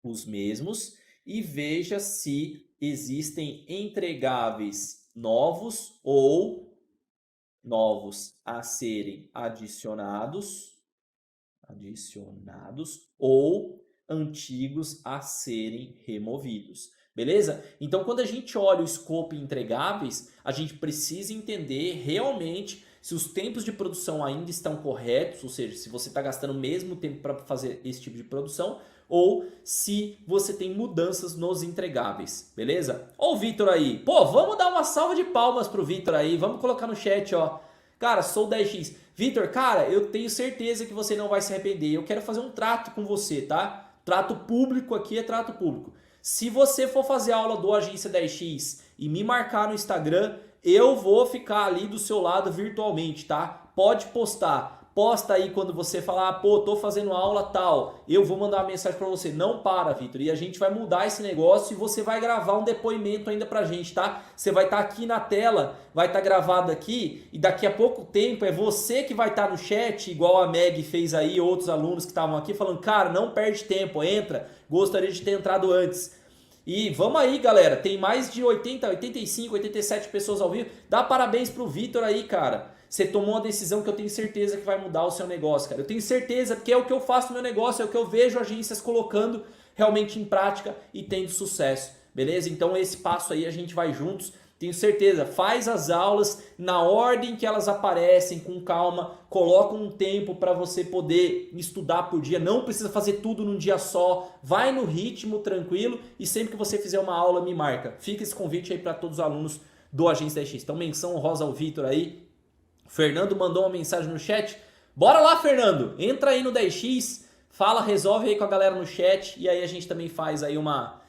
os mesmos e veja se existem entregáveis novos ou novos a serem adicionados ou antigos a serem removidos. Beleza? Então, quando a gente olha o escopo e entregáveis, a gente precisa entender realmente se os tempos de produção ainda estão corretos, ou seja, se você está gastando o mesmo tempo para fazer esse tipo de produção, ou se você tem mudanças nos entregáveis, beleza? Ó o Vitor aí. Pô, vamos dar uma salva de palmas pro Vitor aí. Vamos colocar no chat, ó. Cara, sou 10x. Vitor, cara, eu tenho certeza que você não vai se arrepender. Eu quero fazer um trato com você, tá? Trato público aqui é trato público. Se você for fazer aula do Agência 10x e me marcar no Instagram, eu vou ficar ali do seu lado virtualmente, tá? Pode postar. Posta aí quando você falar, pô, tô fazendo aula tal, eu vou mandar uma mensagem para você. Não para, Vitor, e a gente vai mudar esse negócio e você vai gravar um depoimento ainda pra gente, tá? Você vai estar aqui na tela, vai estar gravado aqui e daqui a pouco tempo é você que vai estar no chat, igual a Meg fez aí, outros alunos que estavam aqui falando, cara, não perde tempo, entra, gostaria de ter entrado antes. E vamos aí, galera, tem mais de 80, 85, 87 pessoas ao vivo, dá parabéns pro Vitor aí, cara. Você tomou uma decisão que eu tenho certeza que vai mudar o seu negócio, cara. Eu tenho certeza, porque é o que eu faço no meu negócio, é o que eu vejo agências colocando realmente em prática e tendo sucesso, beleza? Então esse passo aí a gente vai juntos, tenho certeza. Faz as aulas na ordem que elas aparecem, com calma, coloca um tempo para você poder estudar por dia, não precisa fazer tudo num dia só, vai no ritmo tranquilo e sempre que você fizer uma aula me marca. Fica esse convite aí para todos os alunos do Agência 10X. Então, menção honrosa ao Vitor aí. O Fernando mandou uma mensagem no chat. Bora lá, Fernando! Entra aí no 10X, fala, resolve aí com a galera no chat. E aí a gente também faz aí uma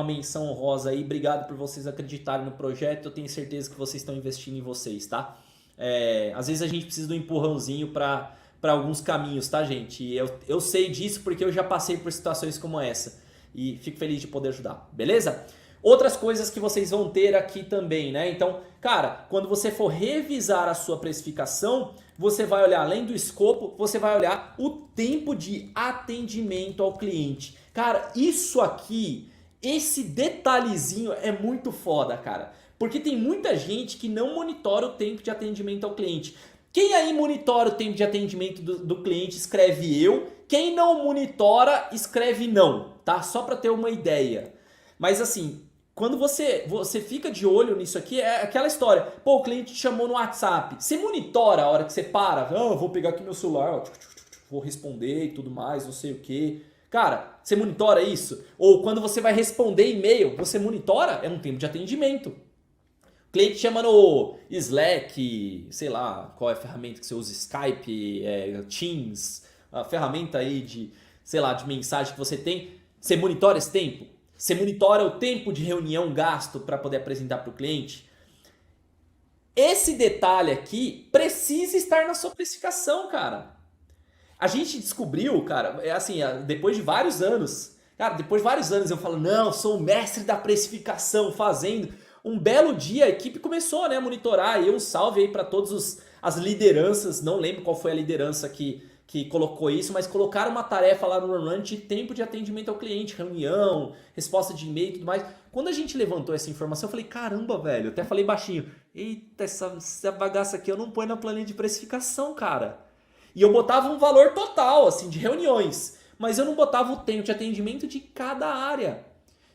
menção honrosa aí. Obrigado por vocês acreditarem no projeto. Eu tenho certeza que vocês estão investindo em vocês, tá? Às vezes a gente precisa de um empurrãozinho para alguns caminhos, tá, gente? E eu sei disso porque eu já passei por situações como essa. E fico feliz de poder ajudar, beleza? Outras coisas que vocês vão ter aqui também, né? Então, cara, quando você for revisar a sua precificação, você vai olhar além do escopo, você vai olhar o tempo de atendimento ao cliente. Cara, isso aqui, esse detalhezinho é muito foda, cara. Porque tem muita gente que não monitora o tempo de atendimento ao cliente. Quem aí monitora o tempo de atendimento do cliente escreve eu. Quem não monitora escreve não, tá? Só para ter uma ideia. Mas assim, quando você fica de olho nisso aqui, é aquela história. Pô, o cliente te chamou no WhatsApp. Você monitora a hora que você para. Ah, vou pegar aqui meu celular, ó, vou responder e tudo mais, não sei o quê. Cara, você monitora isso? Ou quando você vai responder e-mail, você monitora? É um tempo de atendimento. O cliente chama no Slack, sei lá, qual é a ferramenta que você usa, Skype, Teams, a ferramenta aí de, sei lá, de mensagem que você tem. Você monitora esse tempo? Você monitora o tempo de reunião gasto para poder apresentar para o cliente? Esse detalhe aqui precisa estar na sua precificação, cara. A gente descobriu, cara, assim, depois de vários anos, cara, depois de vários anos eu falo, não, sou o mestre da precificação, fazendo. Um belo dia a equipe começou, né, a monitorar, e um salve aí para todas as lideranças, não lembro qual foi a liderança que colocou isso, mas colocaram uma tarefa lá no Run de tempo de atendimento ao cliente, reunião, resposta de e-mail e tudo mais. Quando a gente levantou essa informação, eu falei, caramba, velho, eu até falei baixinho, eita, essa bagaça aqui eu não ponho na planilha de precificação, cara. E eu botava um valor total, assim, de reuniões, mas eu não botava o tempo de atendimento de cada área.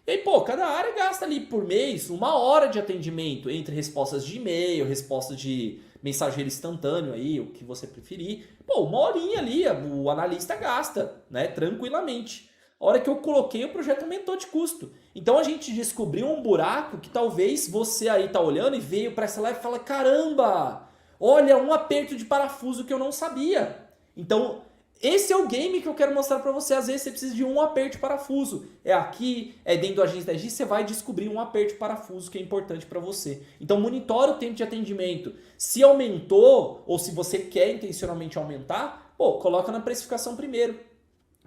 E aí, pô, cada área gasta ali por mês 1 hora de atendimento entre respostas de e-mail, respostas de mensageiro instantâneo aí, o que você preferir. Pô, 1 horinha ali, o analista gasta, né, tranquilamente. A hora que eu coloquei, o projeto aumentou de custo. Então a gente descobriu um buraco que talvez você aí tá olhando e veio para essa live e fala, caramba, olha, um aperto de parafuso que eu não sabia. Então, esse é o game que eu quero mostrar para você. Às vezes você precisa de um aperto de parafuso. É aqui, é dentro do Agência 10X, você vai descobrir um aperto de parafuso que é importante para você. Então monitore o tempo de atendimento. Se aumentou, ou se você quer intencionalmente aumentar, pô, coloca na precificação primeiro,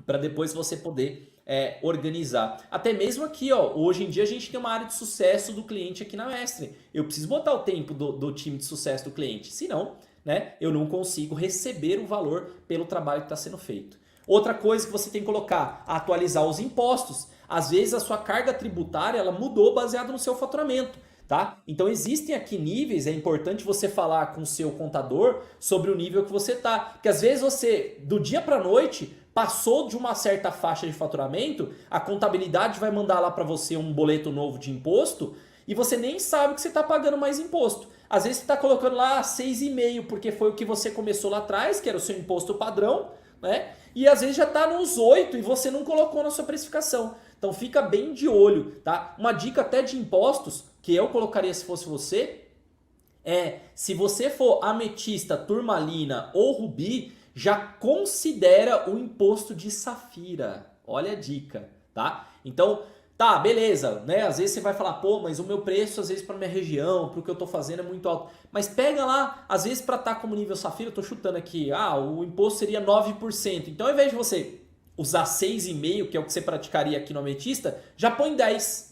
para depois você poder organizar. Até mesmo aqui, ó, hoje em dia a gente tem uma área de sucesso do cliente aqui na Mestre. Eu preciso botar o tempo do time de sucesso do cliente, senão, né, eu não consigo receber o valor pelo trabalho que está sendo feito. Outra coisa que você tem que colocar, atualizar os impostos. Às vezes a sua carga tributária ela mudou baseado no seu faturamento. Tá? Então existem aqui níveis, é importante você falar com o seu contador sobre o nível que você tá. Porque às vezes você, do dia para noite, passou de uma certa faixa de faturamento, a contabilidade vai mandar lá para você um boleto novo de imposto e você nem sabe que você está pagando mais imposto. Às vezes você está colocando lá 6,5 porque foi o que você começou lá atrás, que era o seu imposto padrão, né? E às vezes já está nos 8 e você não colocou na sua precificação. Então fica bem de olho, tá? Uma dica até de impostos que eu colocaria se fosse você se você for ametista, turmalina ou rubi, já considera o imposto de safira. Olha a dica, tá? Então, tá, beleza, né? Às vezes você vai falar, pô, mas o meu preço, às vezes, para minha região, para o que eu tô fazendo é muito alto. Mas pega lá, às vezes, para estar como nível safira, eu tô chutando aqui, o imposto seria 9%. Então, ao invés de você usar 6,5%, que é o que você praticaria aqui no ametista, já põe 10%.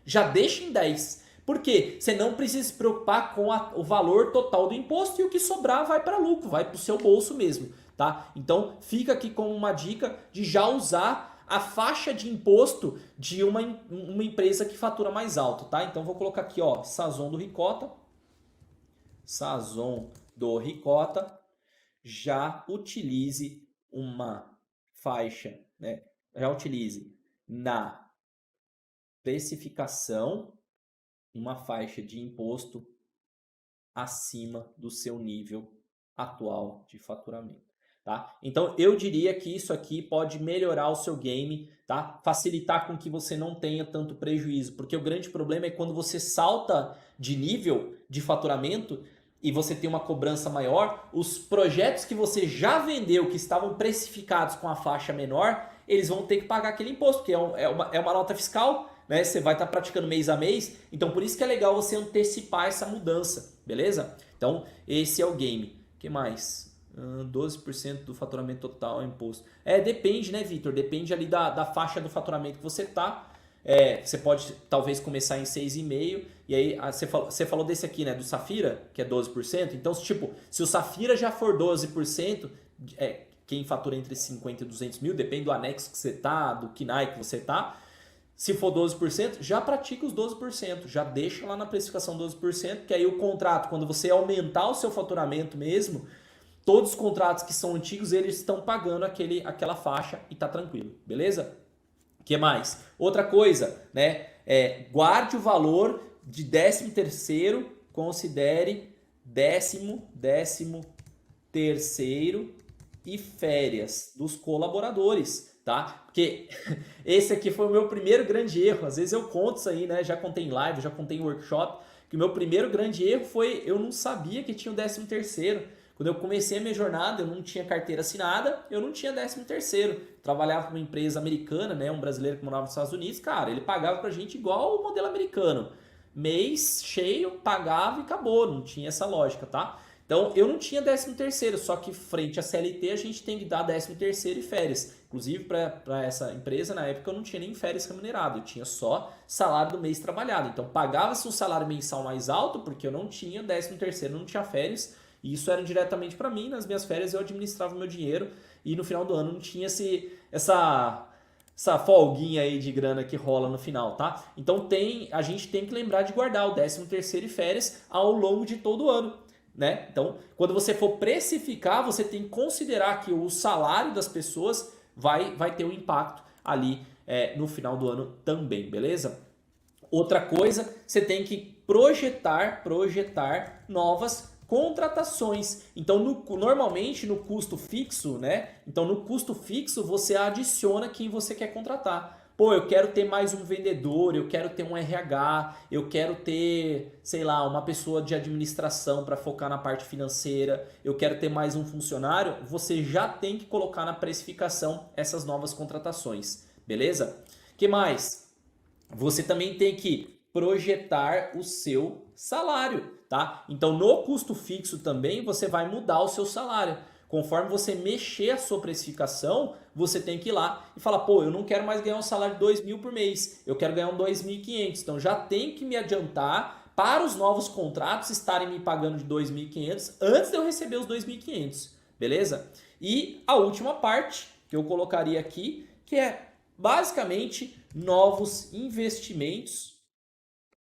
Já deixa em 10%. Por quê? Você não precisa se preocupar com o valor total do imposto e o que sobrar vai para lucro, vai para o seu bolso mesmo, tá? Então fica aqui com uma dica de já usar a faixa de imposto de uma empresa que fatura mais alto, tá? Então vou colocar aqui, ó, Sazon do Ricota. Sazon do Ricota. Já utilize uma faixa, né? Já utilize na precificação uma faixa de imposto acima do seu nível atual de faturamento. tá? Então eu diria que isso aqui pode melhorar o seu game, tá? Facilitar com que você não tenha tanto prejuízo, porque o grande problema é quando você salta de nível de faturamento e você tem uma cobrança maior, os projetos que você já vendeu, que estavam precificados com a faixa menor, eles vão ter que pagar aquele imposto, porque é uma nota fiscal, né? Você vai estar praticando mês a mês, então por isso que é legal você antecipar essa mudança, beleza? Então esse é o game. O que mais? 12% do faturamento total é imposto. Depende, né, Vitor? Depende ali da faixa do faturamento que você tá. Você pode talvez começar em 6,5%. E aí você falou desse aqui, né? Do Safira, que é 12%. Então, tipo, se o Safira já for 12%, quem fatura entre 50 e 200 mil, depende do anexo que você tá, do KNAI que você tá. Se for 12%, já pratica os 12%. Já deixa lá na precificação 12%, que aí o contrato, quando você aumentar o seu faturamento mesmo, todos os contratos que são antigos, eles estão pagando aquela faixa e tá tranquilo, beleza? O que mais? Outra coisa, né? Guarde o valor de 13º, considere décimo terceiro e férias dos colaboradores, tá? Porque esse aqui foi o meu primeiro grande erro. Às vezes eu conto isso aí, né? Já contei em live, já contei em workshop, que o meu primeiro grande erro foi eu não sabia que tinha o 13º. Quando eu comecei a minha jornada, eu não tinha carteira assinada, eu não tinha 13º. Trabalhava para uma empresa americana, né, um brasileiro que morava nos Estados Unidos, cara, ele pagava pra gente igual o modelo americano. Mês cheio, pagava e acabou, não tinha essa lógica, tá? Então, eu não tinha 13º, só que frente à CLT a gente tem que dar 13º e férias. Inclusive, para essa empresa, na época, eu não tinha nem férias remunerado, eu tinha só salário do mês trabalhado. Então, pagava-se um salário mensal mais alto, porque eu não tinha 13º, não tinha férias, e isso era diretamente para mim. Nas minhas férias eu administrava o meu dinheiro e no final do ano não tinha essa folguinha aí de grana que rola no final, tá? Então a gente tem que lembrar de guardar o 13º e férias ao longo de todo o ano, né? Então, quando você for precificar, você tem que considerar que o salário das pessoas vai ter um impacto ali no final do ano também, beleza? Outra coisa, você tem que projetar novas contratações. Então, normalmente no custo fixo, né? Então, no custo fixo, você adiciona quem você quer contratar. Pô, eu quero ter mais um vendedor, eu quero ter um RH, eu quero ter, sei lá, uma pessoa de administração para focar na parte financeira, eu quero ter mais um funcionário. Você já tem que colocar na precificação essas novas contratações, beleza? Que mais? Você também tem que projetar o seu salário, tá? Então, no custo fixo também, você vai mudar o seu salário. Conforme você mexer a sua precificação, você tem que ir lá e falar, pô, eu não quero mais ganhar um salário de 2.000 por mês, eu quero ganhar um 2.500. Então, já tem que me adiantar para os novos contratos estarem me pagando de 2.500 antes de eu receber os 2.500, beleza? E a última parte que eu colocaria aqui, que é basicamente novos investimentos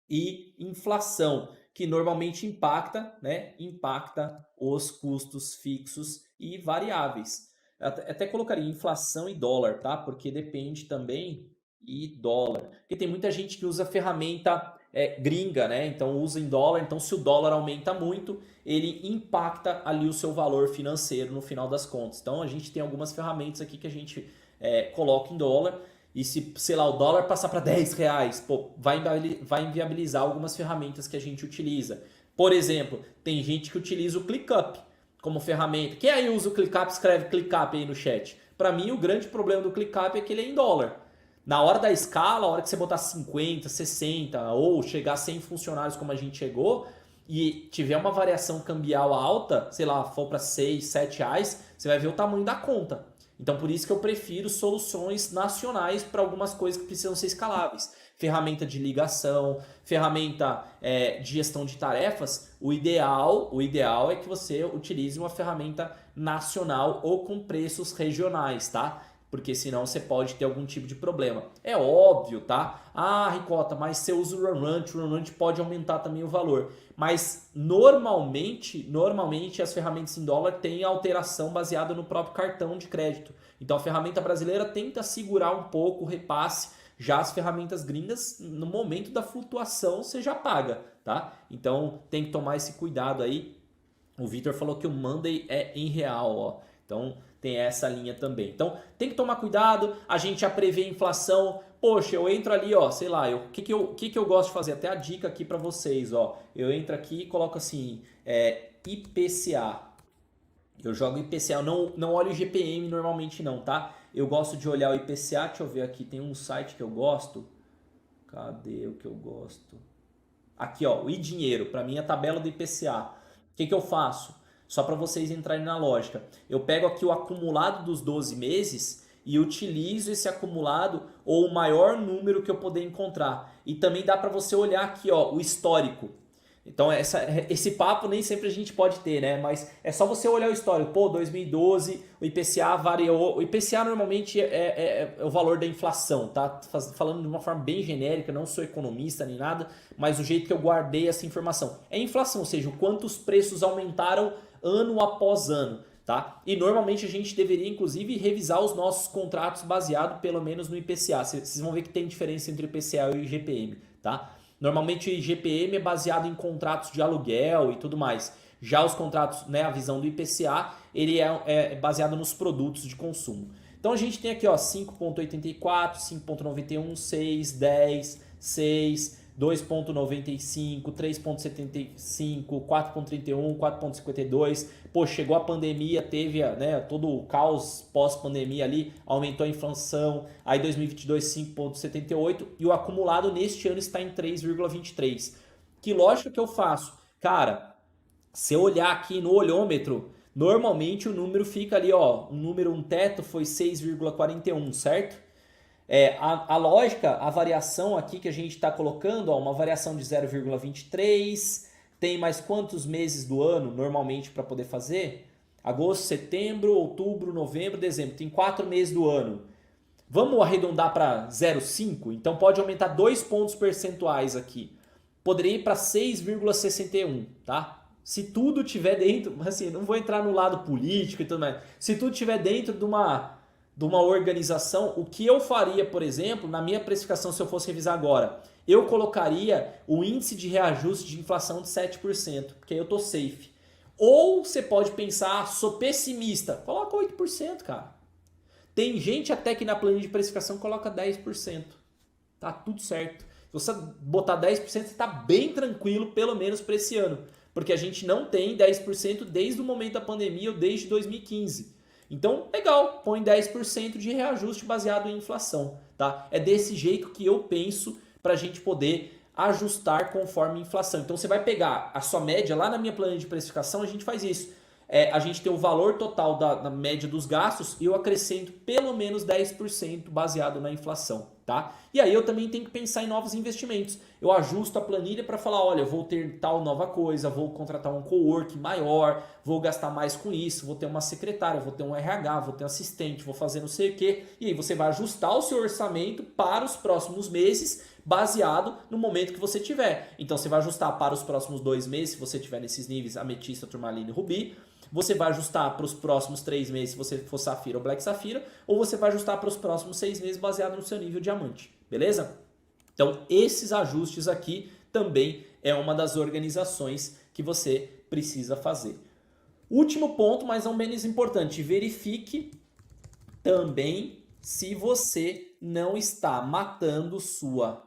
e inflação, que normalmente impacta, né? Impacta os custos fixos e variáveis. Até colocaria inflação e dólar, tá? Porque depende também e dólar. Porque tem muita gente que usa ferramenta gringa, né? Então usa em dólar. Então se o dólar aumenta muito, ele impacta ali o seu valor financeiro no final das contas. Então a gente tem algumas ferramentas aqui que a gente coloca em dólar. E se, sei lá, o dólar passar para 10 reais, pô, vai inviabilizar algumas ferramentas que a gente utiliza. Por exemplo, tem gente que utiliza o ClickUp como ferramenta. Quem aí usa o ClickUp, escreve ClickUp aí no chat. Para mim, o grande problema do ClickUp é que ele é em dólar. Na hora da escala, a hora que você botar 50, 60 ou chegar a 100 funcionários como a gente chegou e tiver uma variação cambial alta, sei lá, for para 6, 7 reais, você vai ver o tamanho da conta. Então, por isso que eu prefiro soluções nacionais para algumas coisas que precisam ser escaláveis. Ferramenta de ligação, ferramenta de gestão de tarefas. O ideal é que você utilize uma ferramenta nacional ou com preços regionais, tá? Porque senão você pode ter algum tipo de problema. É óbvio, tá? Ah, Ricota, mas você usa o Runrunt pode aumentar também o valor. Mas normalmente as ferramentas em dólar têm alteração baseada no próprio cartão de crédito. Então a ferramenta brasileira tenta segurar um pouco o repasse. Já as ferramentas gringas, no momento da flutuação, você já paga, tá? Então tem que tomar esse cuidado aí. O Vitor falou que o Monday é em real, ó. Então tem essa linha também. Então tem que tomar cuidado, a gente já prevê inflação. Poxa, eu entro ali, ó, sei lá, o que eu gosto de fazer? Até a dica aqui para vocês, ó. Eu entro aqui e coloco assim, IPCA. Eu jogo IPCA, eu não olho o GPM normalmente não, tá? Eu gosto de olhar o IPCA, deixa eu ver aqui, tem um site que eu gosto. Cadê o que eu gosto? Aqui, ó, o iDinheiro, para mim é a tabela do IPCA. O que eu faço? Só para vocês entrarem na lógica. Eu pego aqui o acumulado dos 12 meses e utilizo esse acumulado ou o maior número que eu puder encontrar. E também dá para você olhar aqui, ó, o histórico. Então esse papo nem sempre a gente pode ter, né? Mas é só você olhar o histórico. Pô, 2012 o IPCA variou. O IPCA normalmente é o valor da inflação, tá? Falando de uma forma bem genérica, não sou economista nem nada, mas o jeito que eu guardei essa informação. É inflação, ou seja, o quanto os preços aumentaram ano após ano, tá? E normalmente a gente deveria, inclusive, revisar os nossos contratos baseado pelo menos no IPCA. Vocês vão ver que tem diferença entre o IPCA e o IGPM, tá? Normalmente o IGPM é baseado em contratos de aluguel e tudo mais. Já os contratos, né, a visão do IPCA, ele é baseado nos produtos de consumo. Então a gente tem aqui, ó, 5,84, 5,91, 6, 10, 6, 2,95, 3,75, 4,31, 4,52. Pô, chegou a pandemia, teve, né, todo o caos pós-pandemia ali, aumentou a inflação. Aí 2022, 5,78 e o acumulado neste ano está em 3,23. Que lógica que eu faço? Cara, se eu olhar aqui no olhômetro, normalmente o número fica ali, ó, um teto foi 6,41, certo? A lógica, a variação aqui que a gente está colocando, ó, uma variação de 0,23, tem mais quantos meses do ano normalmente para poder fazer? Agosto, setembro, outubro, novembro, dezembro, tem 4 meses do ano. Vamos arredondar para 0,5? Então pode aumentar 2 pontos percentuais aqui. Poderia ir para 6,61, tá? Se tudo tiver dentro, assim, não vou entrar no lado político e tudo mais. Se tudo tiver dentro de uma organização, o que eu faria, por exemplo, na minha precificação, se eu fosse revisar agora, eu colocaria o índice de reajuste de inflação de 7%, porque aí eu tô safe. Ou você pode pensar, sou pessimista, coloca 8%, cara. Tem gente até que na planilha de precificação coloca 10%. Tá tudo certo. Se você botar 10%, você está bem tranquilo, pelo menos para esse ano. Porque a gente não tem 10% desde o momento da pandemia ou desde 2015. Então, legal, põe 10% de reajuste baseado em inflação, tá? É desse jeito que eu penso para a gente poder ajustar conforme a inflação. Então, você vai pegar a sua média lá na minha planilha de precificação, a gente faz isso. A gente tem o valor total da média dos gastos e eu acrescento pelo menos 10% baseado na inflação, tá? E aí eu também tenho que pensar em novos investimentos. Eu ajusto a planilha para falar, olha, eu vou ter tal nova coisa, vou contratar um cowork maior, vou gastar mais com isso, vou ter uma secretária, vou ter um RH, vou ter um assistente, vou fazer não sei o quê. E aí você vai ajustar o seu orçamento para os próximos meses, baseado no momento que você tiver. Então você vai ajustar para os próximos 2 meses, se você tiver nesses níveis ametista, turmalina e rubi. Você vai ajustar para os próximos 3 meses se você for Safira ou Black Safira, ou você vai ajustar para os próximos 6 meses baseado no seu nível diamante, beleza? Então esses ajustes aqui também é uma das organizações que você precisa fazer. Último ponto, mas não menos importante, verifique também se você não está matando sua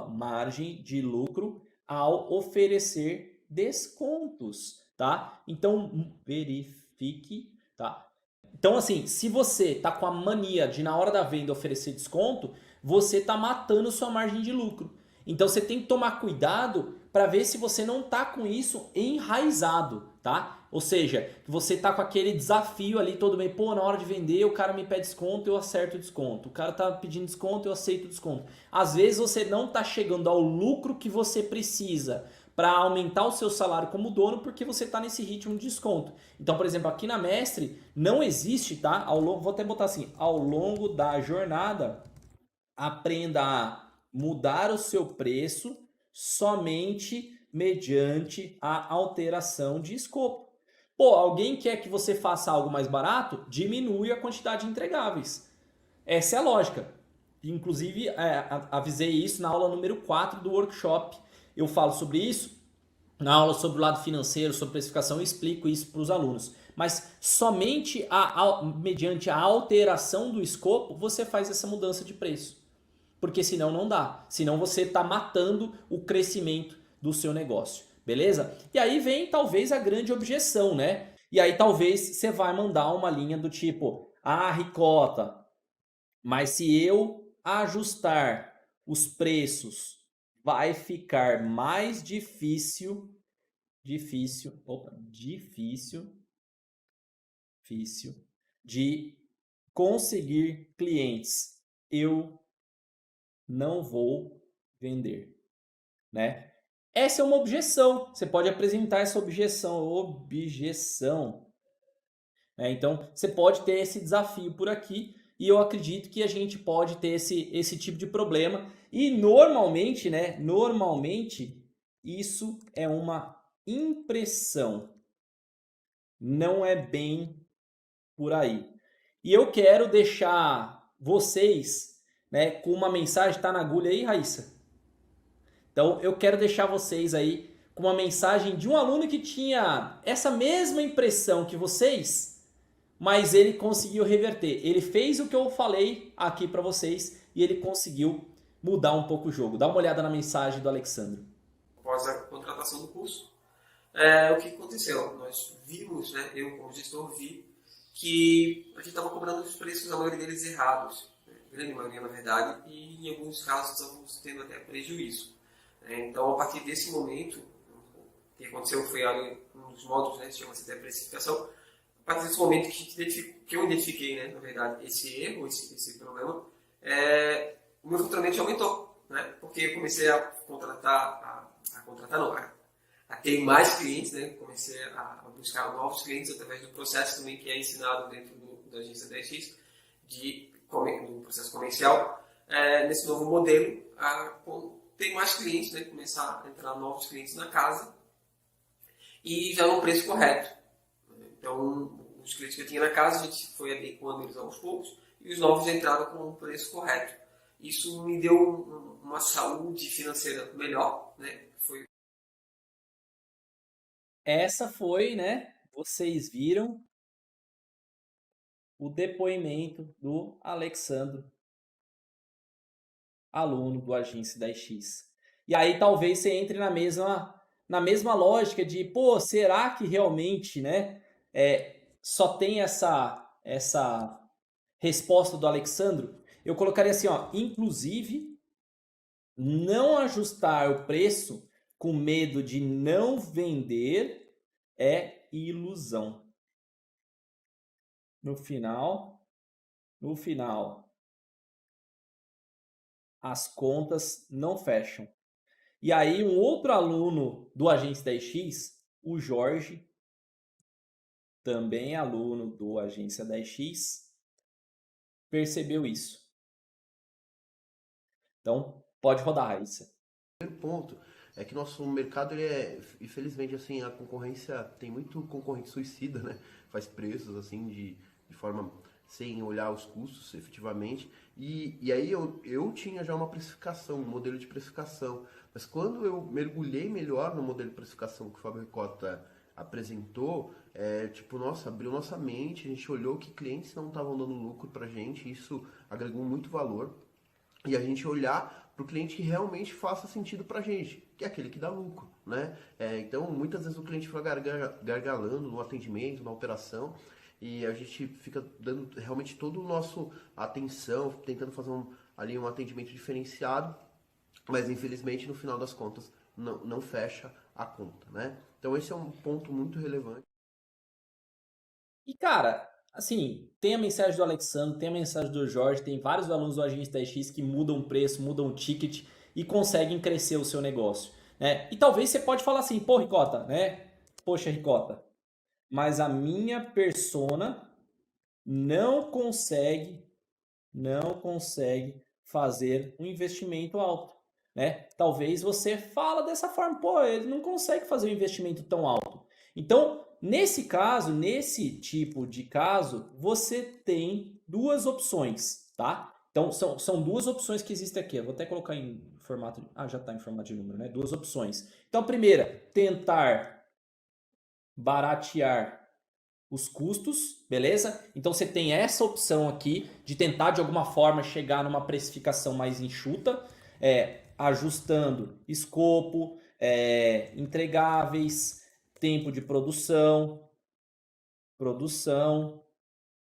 margem de lucro ao oferecer descontos, tá? Então verifique, tá? Então assim, se você tá com a mania de na hora da venda oferecer desconto, você tá matando sua margem de lucro. Então você tem que tomar cuidado para ver se você não tá com isso enraizado, tá? Ou seja, você tá com aquele desafio ali todo bem, pô, na hora de vender o cara me pede desconto, eu acerto o desconto. O cara tá pedindo desconto, eu aceito o desconto. Às vezes você não tá chegando ao lucro que você precisa para aumentar o seu salário como dono porque você está nesse ritmo de desconto. Então, por exemplo, aqui na Mestre não existe, tá? Vou até botar assim, ao longo da jornada, aprenda a mudar o seu preço somente mediante a alteração de escopo. Pô, alguém quer que você faça algo mais barato? Diminui a quantidade de entregáveis. Essa é a lógica. Inclusive, avisei isso na aula número 4 do workshop. Eu falo sobre isso. Na aula sobre o lado financeiro, sobre precificação, eu explico isso para os alunos. Mas somente mediante a alteração do escopo você faz essa mudança de preço. Porque senão não dá. Senão você está matando o crescimento do seu negócio. Beleza? E aí vem talvez a grande objeção, né? E aí talvez você vai mandar uma linha do tipo: ah, Ricota, mas se eu ajustar os preços, vai ficar mais difícil, difícil de conseguir clientes. Eu não vou vender, né? Essa é uma objeção. Você pode apresentar essa objeção. Né? Então, você pode ter esse desafio por aqui e eu acredito que a gente pode ter esse tipo de problema. E normalmente, né? Normalmente, isso é uma impressão. Não é bem por aí. E eu quero deixar vocês, né, com uma mensagem. Tá na agulha aí, Raíssa? Então, eu quero deixar vocês aí com uma mensagem de um aluno que tinha essa mesma impressão que vocês, mas ele conseguiu reverter. Ele fez o que eu falei aqui para vocês e ele conseguiu mudar um pouco o jogo. Dá uma olhada na mensagem do Alexandre. Após a contratação do curso, o que aconteceu? Nós vimos, né, eu como gestor vi, que a gente estava cobrando os preços, a maioria deles errados, né, grande maioria na verdade, e em alguns casos estamos tendo até prejuízo. Então, a partir desse momento, o que aconteceu foi ali um dos módulos, né, chama-se até precificação. A partir desse momento que eu identifiquei, né, na verdade, esse erro, esse problema, o meu faturamento aumentou, né, porque eu comecei a ter mais clientes, né, comecei a buscar novos clientes através do processo também que é ensinado dentro da agência 10X, do processo comercial, nesse novo modelo, ter mais clientes, né, começar a entrar novos clientes na casa e já no preço correto. Então, os clientes que eu tinha na casa, a gente foi adequando eles aos poucos e os novos entraram com o preço correto. Isso me deu uma saúde financeira melhor, né? Essa foi, né? Vocês viram o depoimento do Alexandre, aluno do Agência 10X. E aí talvez você entre na mesma lógica de, pô, será que realmente, né, só tem essa resposta do Alexandre? Eu colocaria assim, ó, inclusive, não ajustar o preço com medo de não vender é ilusão. No final, as contas não fecham. E aí um outro aluno do Agência 10X, o Jorge, também aluno do Agência 10X, percebeu isso. Então, pode rodar, Raíssa. Primeiro ponto é que nosso mercado, ele infelizmente, assim, a concorrência, tem muito concorrente suicida, né? Faz preços, assim, de forma sem olhar os custos, efetivamente. E aí eu tinha já uma precificação, um modelo de precificação. Mas quando eu mergulhei melhor no modelo de precificação que o Fábio Ricota apresentou, nossa, abriu nossa mente, a gente olhou que clientes não estavam dando lucro pra gente, isso agregou muito valor. E a gente olhar para o cliente que realmente faça sentido para a gente, que é aquele que dá lucro, né? Então, muitas vezes o cliente fica gargalando no atendimento, na operação, e a gente fica dando realmente toda a nossa atenção, tentando fazer ali um atendimento diferenciado, mas infelizmente no final das contas não fecha a conta, né? Então esse é um ponto muito relevante. E cara, assim, tem a mensagem do Alexandre, tem a mensagem do Jorge, tem vários alunos do Agência 10X que mudam o preço, mudam o ticket e conseguem crescer o seu negócio, né? E talvez você pode falar assim, pô, Ricota, né? Poxa, Ricota, mas a minha persona não consegue fazer um investimento alto, né? Talvez você fala dessa forma, pô, ele não consegue fazer um investimento tão alto. Então, nesse caso, nesse tipo de caso, você tem duas opções, tá? Então, são duas opções que existem aqui. Eu vou até colocar em formato... já está em formato de número, né? Duas opções. Então, a primeira, tentar baratear os custos, beleza? Então você tem essa opção aqui de tentar de alguma forma chegar numa precificação mais enxuta, ajustando escopo, entregáveis, tempo de produção,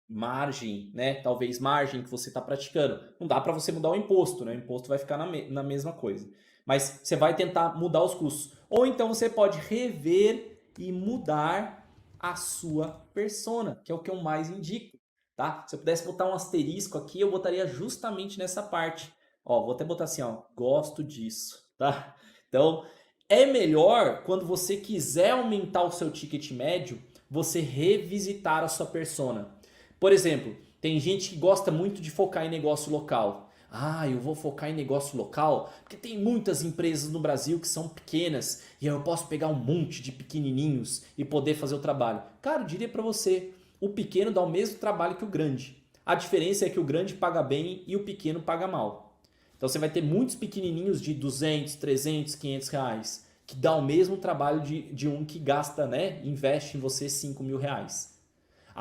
margem, né? Talvez margem que você está praticando. Não dá para você mudar o imposto, né? O imposto vai ficar na mesma coisa. Mas você vai tentar mudar os custos. Ou então você pode rever e mudar a sua persona, que é o que eu mais indico, tá? Se eu pudesse botar um asterisco aqui, eu botaria justamente nessa parte. Ó, vou até botar assim, ó, gosto disso, tá? Então, é melhor quando você quiser aumentar o seu ticket médio, você revisitar a sua persona. Por exemplo, tem gente que gosta muito de focar em negócio local. Ah, eu vou focar em negócio local porque tem muitas empresas no Brasil que são pequenas e eu posso pegar um monte de pequenininhos e poder fazer o trabalho. Cara, eu diria para você, o pequeno dá o mesmo trabalho que o grande. A diferença é que o grande paga bem e o pequeno paga mal. Então você vai ter muitos pequenininhos de 200, 300, 500 reais que dá o mesmo trabalho de um que gasta, né, investe em você 5 mil reais.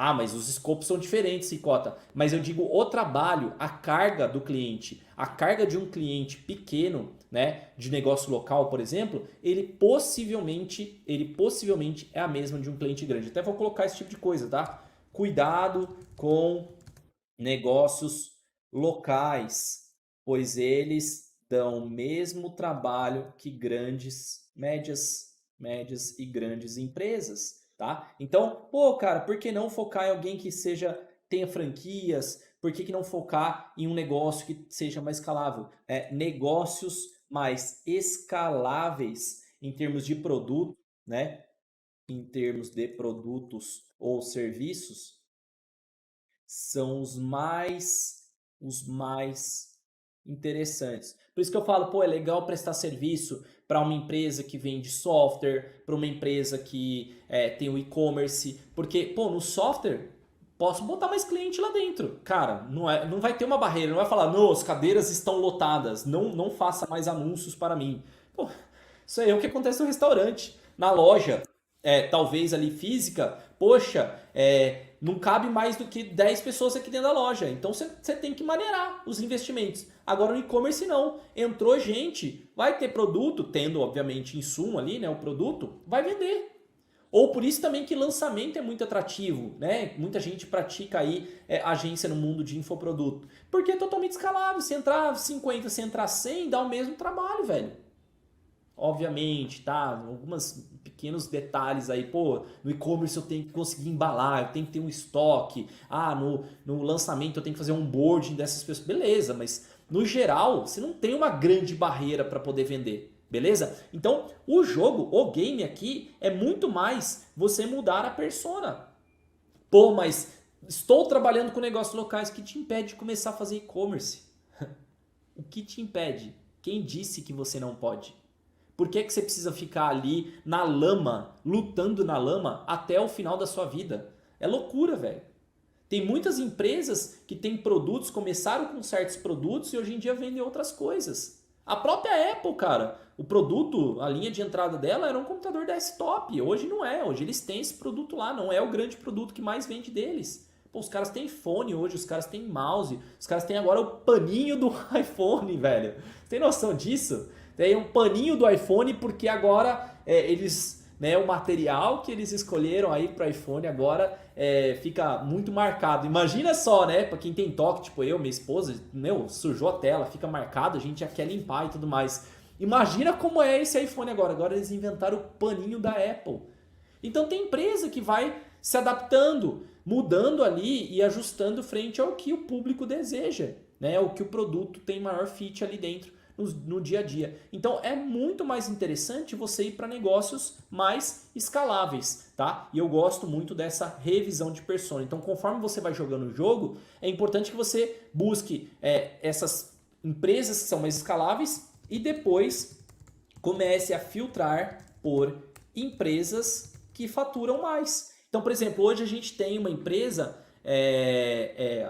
Ah, mas os escopos são diferentes, Cicota. Mas eu digo o trabalho, a carga do cliente. A carga de um cliente pequeno, né, de negócio local, por exemplo, ele possivelmente é a mesma de um cliente grande. Até vou colocar esse tipo de coisa, tá? Cuidado com negócios locais, pois eles dão o mesmo trabalho que médias e grandes empresas. Tá? Então, pô, cara, por que não focar em alguém que tenha franquias? Por que não focar em um negócio que seja mais escalável? Negócios mais escaláveis em termos de produto, né? Em termos de produtos ou serviços, são os mais interessantes. Por isso que eu falo, pô, é legal prestar serviço para uma empresa que vende software, para uma empresa que tem o e-commerce, porque, pô, no software posso botar mais cliente lá dentro. Cara, não vai ter uma barreira, não vai falar, não, as cadeiras estão lotadas, não faça mais anúncios para mim. Pô, isso aí é o que acontece no restaurante, na loja, talvez ali física, poxa, não cabe mais do que 10 pessoas aqui dentro da loja. Então você tem que maneirar os investimentos. Agora no e-commerce não. Entrou gente, vai ter produto, tendo obviamente insumo ali, né, o produto, vai vender. Ou por isso também que lançamento é muito atrativo, né? Muita gente pratica aí agência no mundo de infoproduto. Porque é totalmente escalável. Se entrar 50, se entrar 100, dá o mesmo trabalho, velho. Obviamente, tá? Alguns pequenos detalhes aí, pô, no e-commerce eu tenho que conseguir embalar, eu tenho que ter um estoque, no lançamento eu tenho que fazer um onboarding dessas pessoas, beleza, mas no geral você não tem uma grande barreira para poder vender, beleza? Então o jogo, o game aqui é muito mais você mudar a persona. Pô, mas estou trabalhando com negócios locais, o que te impede de começar a fazer e-commerce? O que te impede? Quem disse que você não pode? Por que você precisa ficar ali na lama, lutando na lama até o final da sua vida? É loucura, velho. Tem muitas empresas que têm produtos, começaram com certos produtos e hoje em dia vendem outras coisas. A própria Apple, cara, o produto, a linha de entrada dela era um computador desktop. Hoje não é, hoje eles têm esse produto lá, não é o grande produto que mais vende deles. Pô, os caras têm fone hoje, os caras têm mouse, os caras têm agora o paninho do iPhone, velho. Você tem noção disso? Tem um paninho do iPhone porque agora eles, né, o material que eles escolheram aí para iPhone agora fica muito marcado. Imagina só, né, para quem tem toque, tipo eu, minha esposa, sujou a tela, fica marcado, a gente já quer limpar e tudo mais. Imagina como é esse iPhone agora. Agora eles inventaram o paninho da Apple. Então tem empresa que vai se adaptando, mudando ali e ajustando frente ao que o público deseja, né, o que o produto tem maior fit ali dentro. No dia a dia. Então é muito mais interessante você ir para negócios mais escaláveis, tá? E eu gosto muito dessa revisão de persona. Então conforme você vai jogando o jogo, é importante que você busque essas empresas que são mais escaláveis e depois comece a filtrar por empresas que faturam mais. Então, por exemplo, hoje a gente tem uma empresa,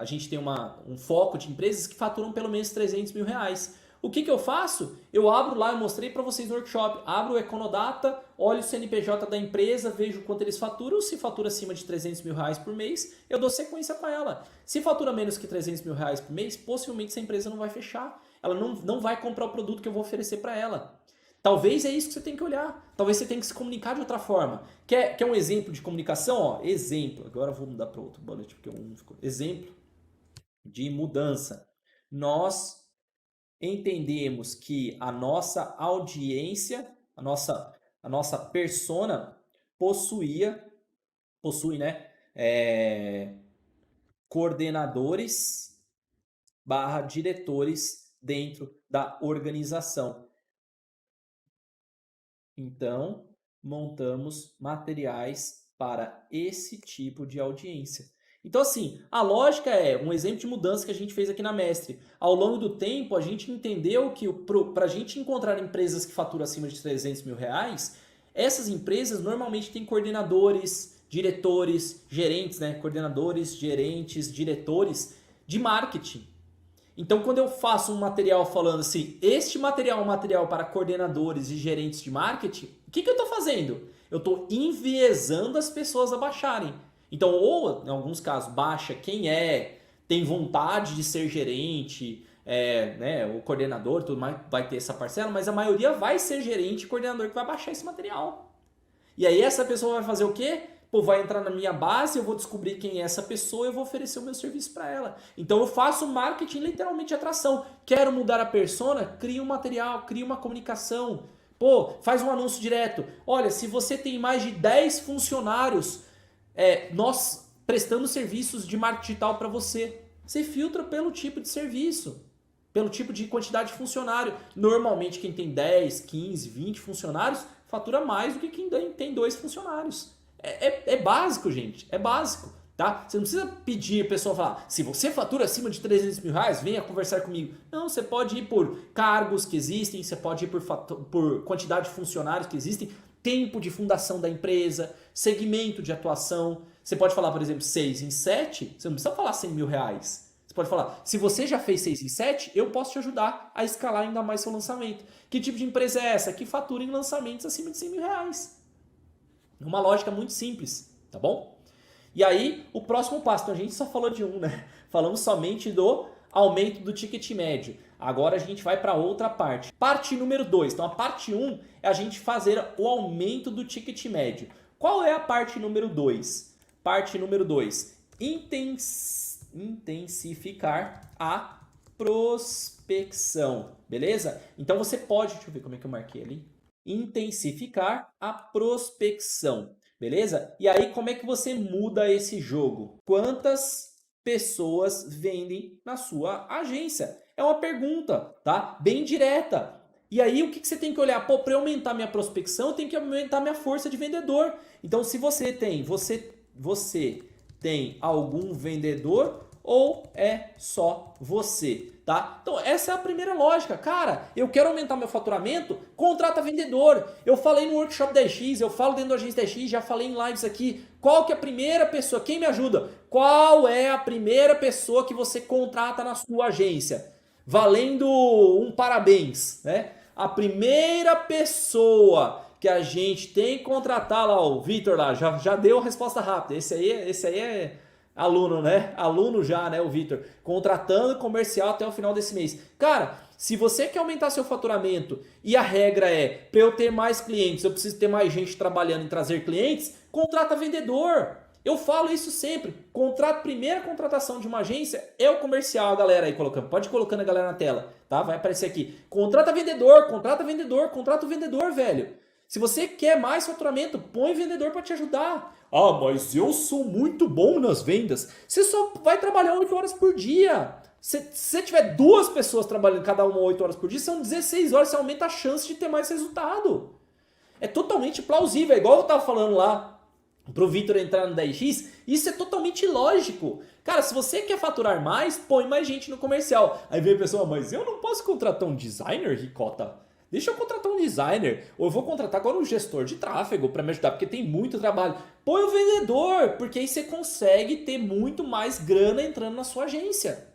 a gente tem um foco de empresas que faturam pelo menos 300 mil reais. O que eu faço? Eu abro lá, eu mostrei para vocês no workshop, abro o Econodata, olho o CNPJ da empresa, vejo quanto eles faturam, se fatura acima de 300 mil reais por mês, eu dou sequência para ela. Se fatura menos que 300 mil reais por mês, possivelmente essa empresa não vai fechar, ela não vai comprar o produto que eu vou oferecer para ela. Talvez é isso que você tem que olhar, talvez você tenha que se comunicar de outra forma. Quer um exemplo de comunicação? Ó, exemplo, agora eu vou mudar para outro bullet, porque um ficou. Exemplo de mudança. Nós entendemos que a nossa audiência, a nossa persona possui, né, coordenadores / diretores dentro da organização. Então, montamos materiais para esse tipo de audiência. Então, assim, a lógica é um exemplo de mudança que a gente fez aqui na Mestre. Ao longo do tempo, a gente entendeu que para a gente encontrar empresas que faturam acima de 300 mil reais, essas empresas normalmente têm coordenadores, diretores, gerentes, né? Coordenadores, gerentes, diretores de marketing. Então, quando eu faço um material falando assim, este material é um material para coordenadores e gerentes de marketing, o que eu estou fazendo? Eu estou enviesando as pessoas a baixarem. Então, ou, em alguns casos, baixa quem tem vontade de ser gerente, né, o coordenador, tudo mais, vai ter essa parcela, mas a maioria vai ser gerente e coordenador que vai baixar esse material. E aí essa pessoa vai fazer o quê? Pô, vai entrar na minha base, eu vou descobrir quem é essa pessoa e eu vou oferecer o meu serviço para ela. Então eu faço marketing literalmente de atração. Quero mudar a persona? Cria um material, cria uma comunicação. Pô, faz um anúncio direto. Olha, se você tem mais de 10 funcionários, nós prestamos serviços de marketing digital para você. Você filtra pelo tipo de serviço, pelo tipo de quantidade de funcionário. Normalmente quem tem 10, 15, 20 funcionários fatura mais do que quem tem 2 funcionários. É básico, gente. É básico, tá? Você não precisa pedir a pessoa falar, se você fatura acima de 300 mil reais, venha conversar comigo. Não, você pode ir por cargos que existem, você pode ir por quantidade de funcionários que existem, tempo de fundação da empresa, segmento de atuação. Você pode falar, por exemplo, 6 em 7, você não precisa falar 100 mil reais. Você pode falar, se você já fez 6 em 7, eu posso te ajudar a escalar ainda mais seu lançamento. Que tipo de empresa é essa? Que fatura em lançamentos acima de 100 mil reais. Uma lógica muito simples, tá bom? E aí, o próximo passo, então a gente só falou de um, né? Falamos somente do aumento do ticket médio. Agora a gente vai para outra parte. Parte número 2. Então a parte 1 é a gente fazer o aumento do ticket médio. Qual é a parte número 2? Parte número 2. Intensificar a prospecção, beleza? Então você pode, deixa eu ver como é que eu marquei ali. Intensificar a prospecção, beleza? E aí como é que você muda esse jogo? Quantas pessoas vendem na sua agência? É uma pergunta, tá? Bem direta. E aí o que você tem que olhar? Pô, para eu aumentar minha prospecção, eu tenho que aumentar minha força de vendedor. Então se você tem algum vendedor ou é só você, tá? Então essa é a primeira lógica. Cara, eu quero aumentar meu faturamento, contrata vendedor. Eu falei no workshop 10X, eu falo dentro da agência 10X, já falei em lives aqui. Qual que é a primeira pessoa? Quem me ajuda? Qual é a primeira pessoa que você contrata na sua agência? Valendo um parabéns, né? A primeira pessoa que a gente tem que contratar lá, o Vitor lá, já deu a resposta rápida. Esse aí é aluno, né? Aluno já, né? O Vitor. Contratando comercial até o final desse mês. Cara, se você quer aumentar seu faturamento e a regra é, para eu ter mais clientes, eu preciso ter mais gente trabalhando em trazer clientes, contrata vendedor. Eu falo isso sempre. Primeira contratação de uma agência é o comercial, a galera aí colocando. Pode ir colocando a galera na tela, tá? Vai aparecer aqui. Contrata vendedor, contrata o vendedor, velho. Se você quer mais faturamento, põe vendedor para te ajudar. Ah, mas eu sou muito bom nas vendas. Você só vai trabalhar 8 horas por dia. Se você tiver 2 pessoas trabalhando cada uma 8 horas por dia, são 16 horas, você aumenta a chance de ter mais resultado. É totalmente plausível, é igual eu estava falando lá pro Vitor entrar no 10X, isso é totalmente lógico. Cara, se você quer faturar mais, põe mais gente no comercial. Aí vem a pessoa, mas eu não posso contratar um designer, Ricota? Deixa eu contratar um designer, ou eu vou contratar agora um gestor de tráfego para me ajudar, porque tem muito trabalho. Põe o vendedor, porque aí você consegue ter muito mais grana entrando na sua agência.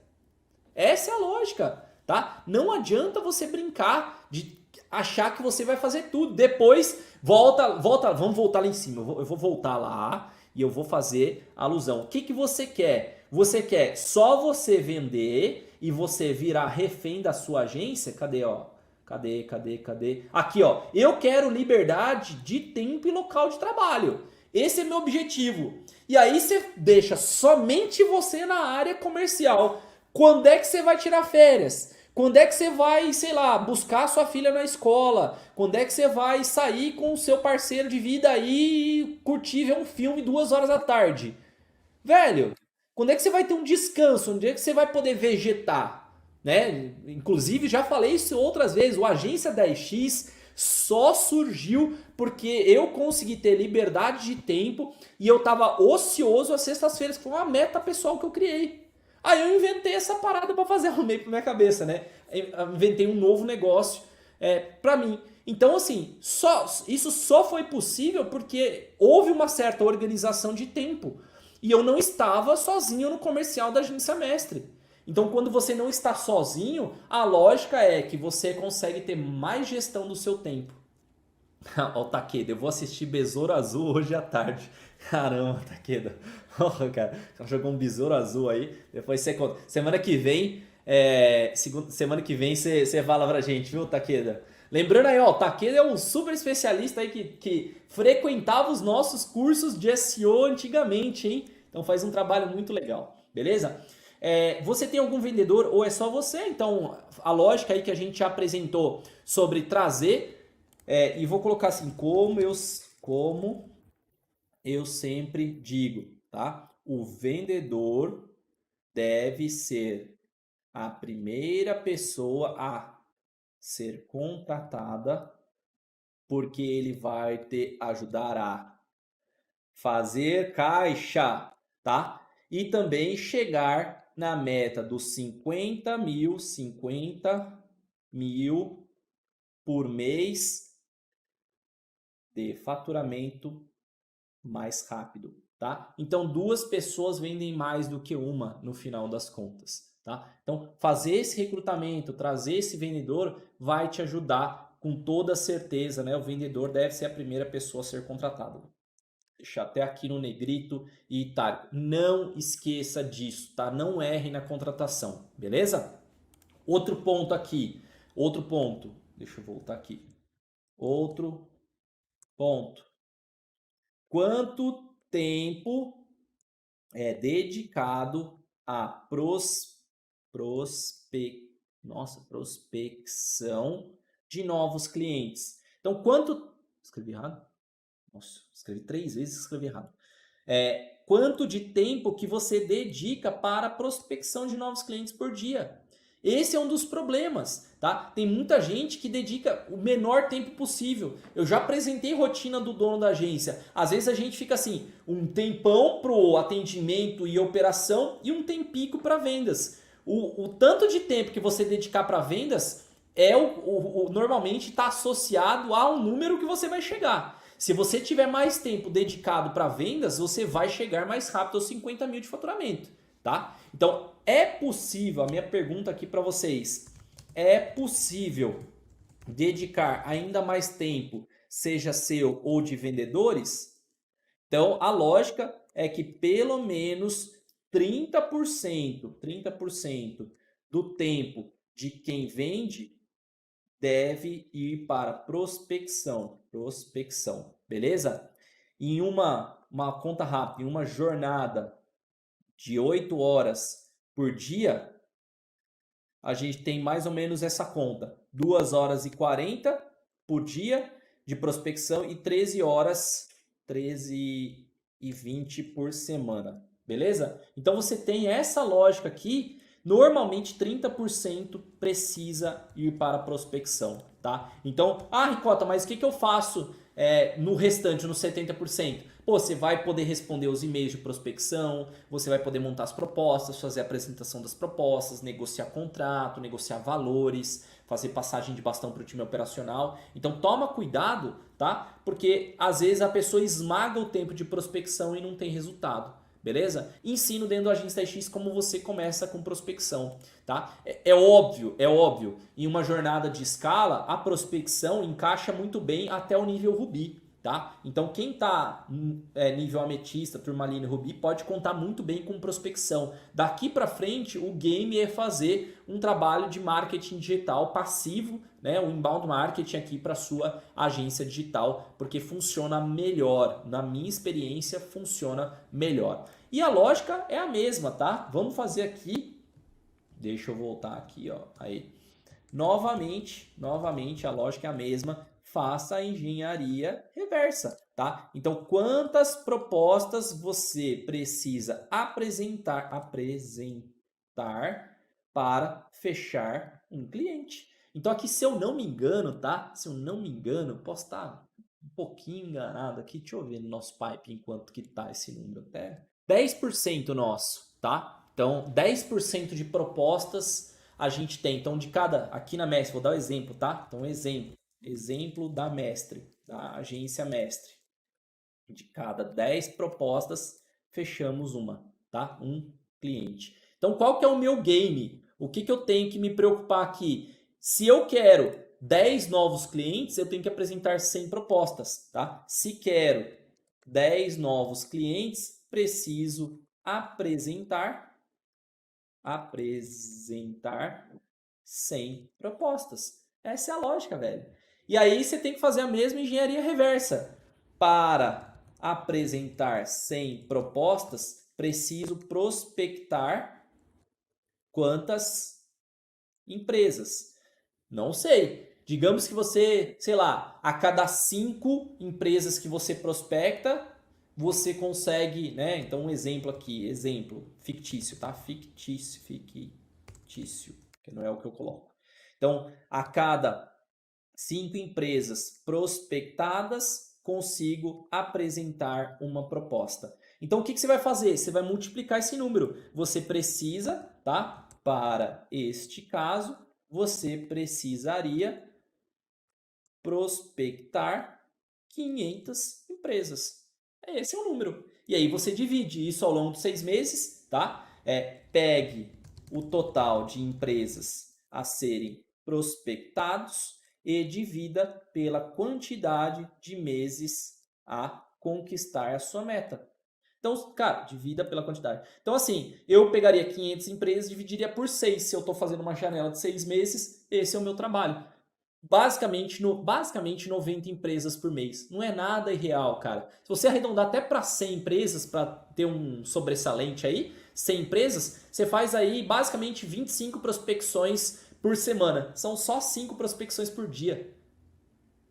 Essa é a lógica. tá? Não adianta você brincar de achar que você vai fazer tudo. Depois, vamos voltar lá em cima. Eu vou voltar lá e eu vou fazer a alusão. O que que você quer? Você quer só você vender e você virar refém da sua agência? Cadê, ó? Cadê? Aqui, ó. Eu quero liberdade de tempo e local de trabalho. Esse é meu objetivo. E aí você deixa somente você na área comercial. Quando é que você vai tirar férias? Quando é que você vai, sei lá, buscar sua filha na escola? Quando é que você vai sair com o seu parceiro de vida aí e curtir ver um filme 2 horas da tarde? Velho, quando é que você vai ter um descanso? Onde é que você vai poder vegetar? Né? Inclusive, já falei isso outras vezes, o Agência 10X só surgiu porque eu consegui ter liberdade de tempo e eu tava ocioso às sextas-feiras, que foi uma meta pessoal que eu criei. Aí eu inventei essa parada pra fazer, arrumei pra minha cabeça, né? Eu inventei um novo negócio pra mim. Então, assim, isso só foi possível porque houve uma certa organização de tempo. E eu não estava sozinho no comercial da Agência Mestre. Então, quando você não está sozinho, a lógica é que você consegue ter mais gestão do seu tempo. Ó, o Takeda, eu vou assistir Besouro Azul hoje à tarde. Caramba, Takeda. Oh, cara, jogou um Besouro Azul aí. Depois você conta. Semana que vem, semana que vem você fala pra gente, viu, Takeda? Lembrando aí, ó, o Takeda é um super especialista aí que frequentava os nossos cursos de SEO antigamente, hein? Então faz um trabalho muito legal, beleza? Você tem algum vendedor ou é só você? Então, a lógica aí que a gente já apresentou sobre trazer, e vou colocar assim, como eu sempre digo, tá? O vendedor deve ser a primeira pessoa a ser contratada, porque ele vai te ajudar a fazer caixa, tá? E também chegar na meta dos 50 mil por mês de faturamento mais rápido, tá? Então, 2 pessoas vendem mais do que uma no final das contas, tá? Então, fazer esse recrutamento, trazer esse vendedor vai te ajudar com toda certeza, né? O vendedor deve ser a primeira pessoa a ser contratada. Deixar até aqui no negrito e itálico. Não esqueça disso, tá? Não erre na contratação, beleza? Outro ponto aqui. Outro ponto. Deixa eu voltar aqui. Outro ponto. Quanto tempo é dedicado à prospecção de novos clientes? Então, escrevi errado? Nossa, escrevi 3 vezes e escrevi errado. Quanto de tempo que você dedica para a prospecção de novos clientes por dia? Esse é um dos problemas, tá? Tem muita gente que dedica o menor tempo possível. Eu já apresentei rotina do dono da agência. Às vezes a gente fica assim, um tempão pro atendimento e operação e um tempico para vendas. O tanto de tempo que você dedicar para vendas normalmente está associado a um número que você vai chegar. Se você tiver mais tempo dedicado para vendas, você vai chegar mais rápido aos 50 mil de faturamento, tá? Então, é possível, a minha pergunta aqui para vocês, é possível dedicar ainda mais tempo, seja seu ou de vendedores? Então, a lógica é que pelo menos 30% do tempo de quem vende deve ir para prospecção, beleza? Em uma conta rápida, em uma jornada de 8 horas por dia, a gente tem mais ou menos essa conta, 2 horas e 40 por dia de prospecção e 13 e 20 por semana, beleza? Então você tem essa lógica aqui. Normalmente 30% precisa ir para a prospecção, tá? Então, Ricota, mas o que eu faço no restante, no 70%? Pô, você vai poder responder os e-mails de prospecção, você vai poder montar as propostas, fazer a apresentação das propostas, negociar contrato, negociar valores, fazer passagem de bastão para o time operacional. Então toma cuidado, tá? Porque às vezes a pessoa esmaga o tempo de prospecção e não tem resultado. beleza? Ensino dentro do Agência TX como você começa com prospecção, tá? É óbvio, em uma jornada de escala, a prospecção encaixa muito bem até o nível Ruby, tá? Então quem tá nível ametista, turmalina e Ruby, pode contar muito bem com prospecção. Daqui para frente, o game é fazer um trabalho de marketing digital passivo, né? O inbound marketing aqui para sua agência digital, porque funciona melhor. Na minha experiência, funciona melhor. E a lógica é a mesma, tá? Vamos fazer aqui. Deixa eu voltar aqui, ó. Aí. Novamente, a lógica é a mesma. Faça a engenharia reversa, tá? Então, quantas propostas você precisa apresentar para fechar um cliente? Então, aqui, se eu não me engano, tá? Se eu não me engano, posso estar um pouquinho enganado aqui. Deixa eu ver no nosso pipe enquanto que tá esse número até. 10% nosso, tá? Então, 10% de propostas a gente tem. Então, de cada... Aqui na Mestre, vou dar um exemplo, tá? Então, exemplo da Mestre, da agência Mestre. De cada 10 propostas, fechamos uma, tá? Um cliente. Então, qual que é o meu game? O que eu tenho que me preocupar aqui? Se eu quero 10 novos clientes, eu tenho que apresentar 100 propostas, tá? Se quero 10 novos clientes, preciso apresentar 100 propostas. Essa é a lógica, velho. E aí você tem que fazer a mesma engenharia reversa. Para apresentar 100 propostas, preciso prospectar quantas empresas? Não sei. Digamos que você, sei lá, a cada 5 empresas que você prospecta, você consegue, né? Então, um exemplo aqui, exemplo fictício, tá? Fictício, que não é o que eu coloco. Então, a cada 5 empresas prospectadas, consigo apresentar uma proposta. Então, o que você vai fazer? Você vai multiplicar esse número. Você precisa, tá? Para este caso, você precisaria prospectar 500 empresas. Esse é o número. E aí você divide isso ao longo de 6 meses, tá? Pegue o total de empresas a serem prospectados e divida pela quantidade de meses a conquistar a sua meta. Então, cara, divida pela quantidade. Então, assim, eu pegaria 500 empresas, dividiria por 6. Se eu estou fazendo uma janela de 6 meses, esse é o meu trabalho. Basicamente 90 empresas por mês. Não é nada irreal, cara. Se você arredondar até para 100 empresas, para ter um sobressalente aí, 100 empresas, você faz aí basicamente 25 prospecções por semana. São só 5 prospecções por dia.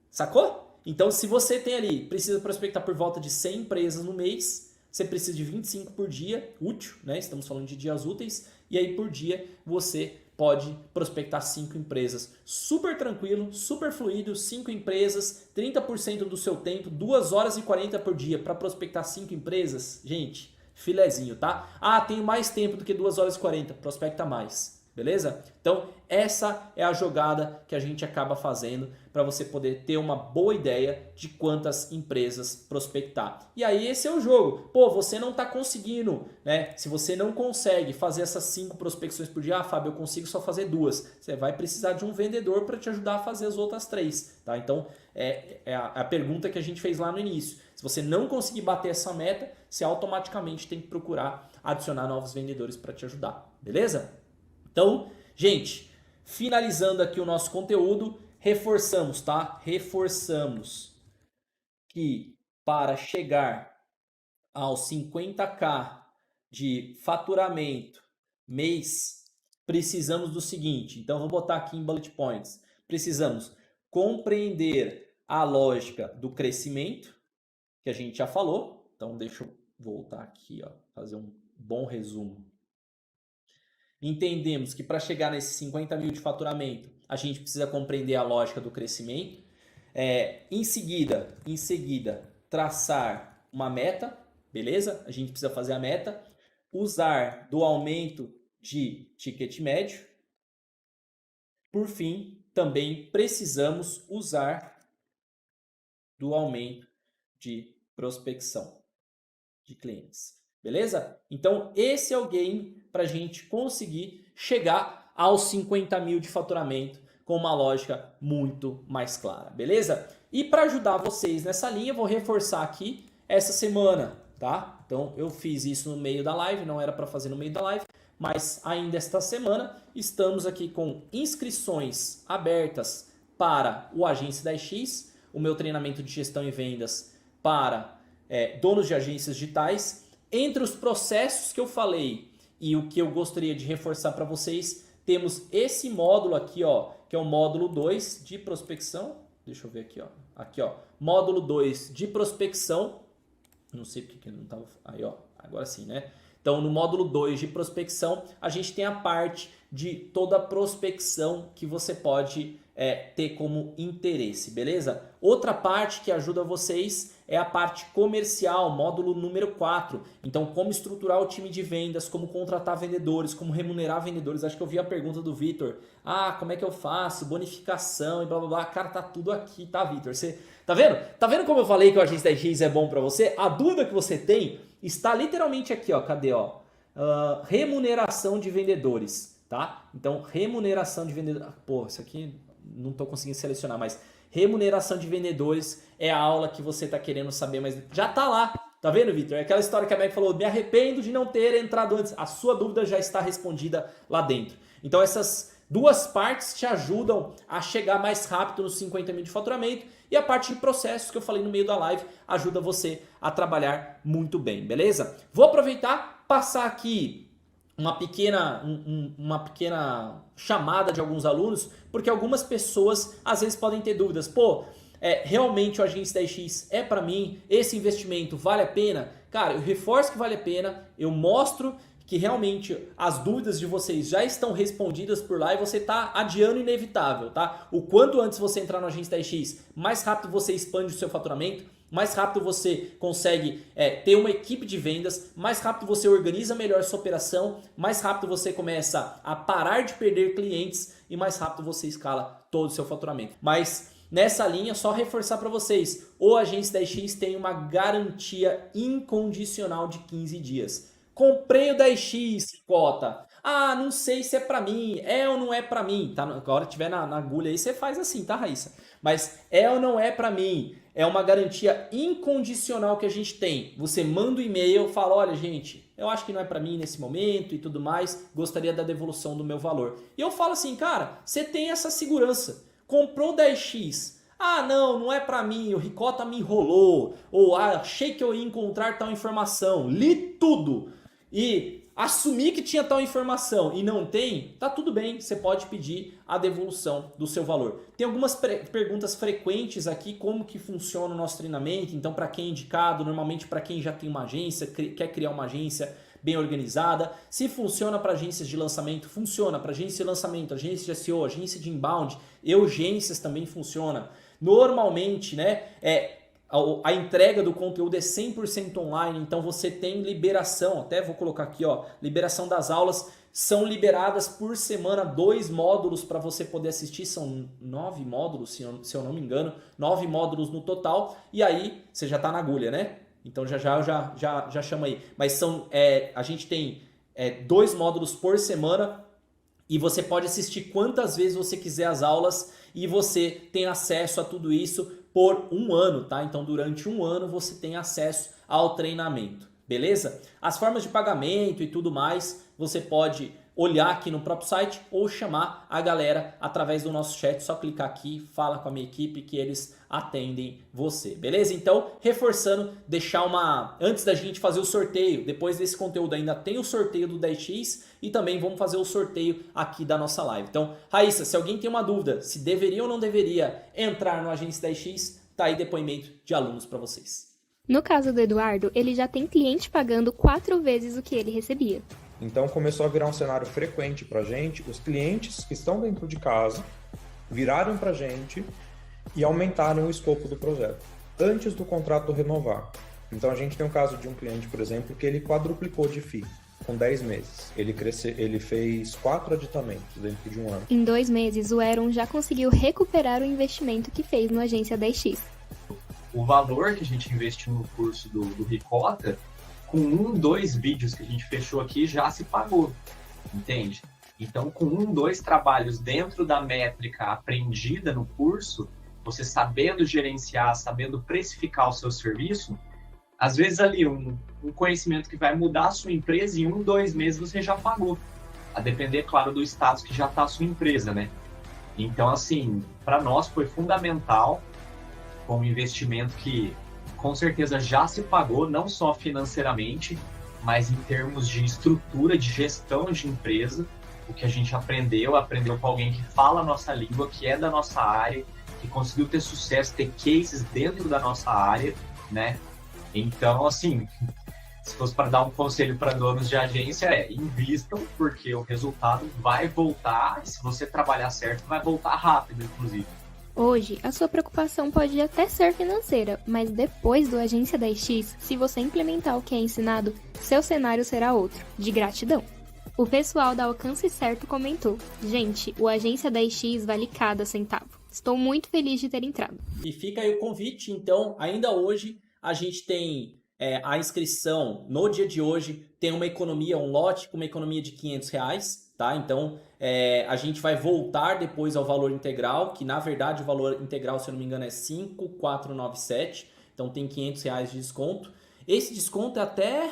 Sacou? Então, se você tem ali, precisa prospectar por volta de 100 empresas no mês, você precisa de 25 por dia, útil, né? Estamos falando de dias úteis. E aí, por dia, você pode prospectar 5 empresas. Super tranquilo, super fluido, 5 empresas, 30% do seu tempo, 2 horas e 40 por dia para prospectar 5 empresas. Gente, filezinho, tá? Ah, tenho mais tempo do que 2 horas e 40, prospecta mais. Beleza? Então, essa é a jogada que a gente acaba fazendo para você poder ter uma boa ideia de quantas empresas prospectar. E aí esse é o jogo. Pô, você não está conseguindo, né? Se você não consegue fazer essas 5 prospecções por dia, Fábio, eu consigo só fazer 2. Você vai precisar de um vendedor para te ajudar a fazer as outras 3, tá? Então, é a pergunta que a gente fez lá no início. Se você não conseguir bater essa meta, você automaticamente tem que procurar adicionar novos vendedores para te ajudar. Beleza? Então, gente, finalizando aqui o nosso conteúdo, reforçamos, tá? Reforçamos que para chegar aos 50k de faturamento mês, precisamos do seguinte. Então, vou botar aqui em bullet points. Precisamos compreender a lógica do crescimento, que a gente já falou. Então, deixa eu voltar aqui, ó, fazer um bom resumo. Entendemos que para chegar nesses 50 mil de faturamento, a gente precisa compreender a lógica do crescimento. Em seguida, traçar uma meta, beleza? A gente precisa fazer a meta. Usar do aumento de ticket médio. Por fim, também precisamos usar do aumento de prospecção de clientes. beleza? Então esse é o game para a gente conseguir chegar aos 50 mil de faturamento com uma lógica muito mais clara, beleza? E para ajudar vocês nessa linha, eu vou reforçar aqui essa semana, tá? Então eu fiz isso no meio da live, não era para fazer no meio da live, mas ainda esta semana estamos aqui com inscrições abertas para o Agência 10X, o meu treinamento de gestão e vendas para donos de agências digitais. Entre os processos que eu falei e o que eu gostaria de reforçar para vocês, temos esse módulo aqui, ó, que é o módulo 2 de prospecção. Deixa eu ver aqui, ó. Aqui, ó. Módulo 2 de prospecção. Não sei porque não estava... Aí, ó. Agora sim, né? Então, no módulo 2 de prospecção, a gente tem a parte de toda a prospecção que você pode ter como interesse, beleza? Outra parte que ajuda vocês é a parte comercial, módulo número 4. Então, como estruturar o time de vendas, como contratar vendedores, como remunerar vendedores. Acho que eu vi a pergunta do Vitor. Ah, como é que eu faço? Bonificação e blá blá blá. Cara, tá tudo aqui, tá, Vitor? Você tá vendo? Tá vendo como eu falei que o Agência 10X é bom para você? A dúvida que você tem está literalmente aqui, ó. Cadê, ó? Remuneração de vendedores, tá? Então, remuneração de vendedores. Pô, isso aqui não tô conseguindo selecionar, mas remuneração de vendedores é a aula que você tá querendo saber, mas já tá lá. Tá vendo, Vitor? É aquela história que a Meg falou, me arrependo de não ter entrado antes. A sua dúvida já está respondida lá dentro. Então, essas duas partes te ajudam a chegar mais rápido nos 50 mil de faturamento. E a parte de processos que eu falei no meio da live ajuda você a trabalhar muito bem, beleza? Vou aproveitar, passar aqui uma pequena chamada de alguns alunos, porque algumas pessoas às vezes podem ter dúvidas. Pô, realmente o Agência 10X é para mim? Esse investimento vale a pena? Cara, eu reforço que vale a pena, eu mostro que realmente as dúvidas de vocês já estão respondidas por lá e você está adiando o inevitável, tá? O quanto antes você entrar no Agência 10X, mais rápido você expande o seu faturamento, mais rápido você consegue ter uma equipe de vendas, mais rápido você organiza melhor a sua operação, mais rápido você começa a parar de perder clientes e mais rápido você escala todo o seu faturamento. Mas nessa linha, só reforçar para vocês, o Agência 10X tem uma garantia incondicional de 15 dias. Comprei o 10X, cota. Ah, não sei se é pra mim, é ou não é pra mim. Tá? Agora tiver na agulha aí, você faz assim, tá, Raíssa? Mas é ou não é pra mim? É uma garantia incondicional que a gente tem. Você manda um e-mail, fala, olha, gente, eu acho que não é pra mim nesse momento e tudo mais, gostaria da devolução do meu valor. E eu falo assim, cara, você tem essa segurança. Comprou 10X. Ah, não é pra mim, o Ricota me enrolou. Ou achei que eu ia encontrar tal informação. Li tudo. E assumir que tinha tal informação e não tem, tá tudo bem, você pode pedir a devolução do seu valor. Tem algumas perguntas frequentes aqui, como que funciona o nosso treinamento, então para quem é indicado, normalmente para quem já tem uma agência, quer criar uma agência bem organizada. Se funciona para agências de lançamento, funciona para agência de lançamento, agência de SEO, agência de inbound, urgências também funciona. Normalmente, né, a entrega do conteúdo é 100% online, então você tem liberação, até vou colocar aqui, ó, liberação das aulas, são liberadas por semana 2 módulos para você poder assistir, são 9 módulos, se eu não me engano, 9 módulos no total, e aí você já está na agulha, né? Então já chama aí. Mas a gente tem 2 módulos por semana e você pode assistir quantas vezes você quiser as aulas e você tem acesso a tudo isso por 1 ano, tá? Então, durante 1 ano você tem acesso ao treinamento, beleza? As formas de pagamento e tudo mais, você pode olhar aqui no próprio site ou chamar a galera através do nosso chat, só clicar aqui, fala com a minha equipe que eles atendem você, beleza? Então, reforçando, antes da gente fazer o sorteio, depois desse conteúdo ainda tem o sorteio do 10X e também vamos fazer o sorteio aqui da nossa live. Então, Raíssa, se alguém tem uma dúvida, se deveria ou não deveria entrar no Agência 10X, tá aí depoimento de alunos para vocês. No caso do Eduardo, ele já tem cliente pagando 4 vezes o que ele recebia. Então começou a virar um cenário frequente para a gente, os clientes que estão dentro de casa viraram para a gente e aumentaram o escopo do projeto, antes do contrato renovar. Então a gente tem um caso de um cliente, por exemplo, que ele quadruplicou de FII com 10 meses. Ele fez 4 aditamentos dentro de 1 ano. Em 2 meses, o Aaron já conseguiu recuperar o investimento que fez no Agência 10X. O valor que a gente investiu no curso do Ricota, com 2 vídeos que a gente fechou aqui já se pagou, entende? Então, com 2 trabalhos dentro da métrica aprendida no curso, você sabendo gerenciar, sabendo precificar o seu serviço, às vezes ali um conhecimento que vai mudar a sua empresa em 2 meses você já pagou. A depender, claro, do status que já está a sua empresa, né? Então, assim, para nós foi fundamental, com um investimento que com certeza já se pagou, não só financeiramente, mas em termos de estrutura, de gestão de empresa. O que a gente aprendeu com alguém que fala a nossa língua, que é da nossa área, que conseguiu ter sucesso, ter cases dentro da nossa área, né? Então, assim, se fosse para dar um conselho para donos de agência, invistam, porque o resultado vai voltar, e se você trabalhar certo, vai voltar rápido, inclusive. Hoje, a sua preocupação pode até ser financeira, mas depois do Agência 10X, se você implementar o que é ensinado, seu cenário será outro, de gratidão. O pessoal da Alcance Certo comentou: gente, o Agência 10X vale cada centavo. Estou muito feliz de ter entrado. E fica aí o convite, então, ainda hoje a gente tem a inscrição, no dia de hoje, tem uma economia, um lote com uma economia de R$500, tá? Então, a gente vai voltar depois ao valor integral, que na verdade o valor integral, se eu não me engano, é 5.497, então tem R$500 de desconto. Esse desconto é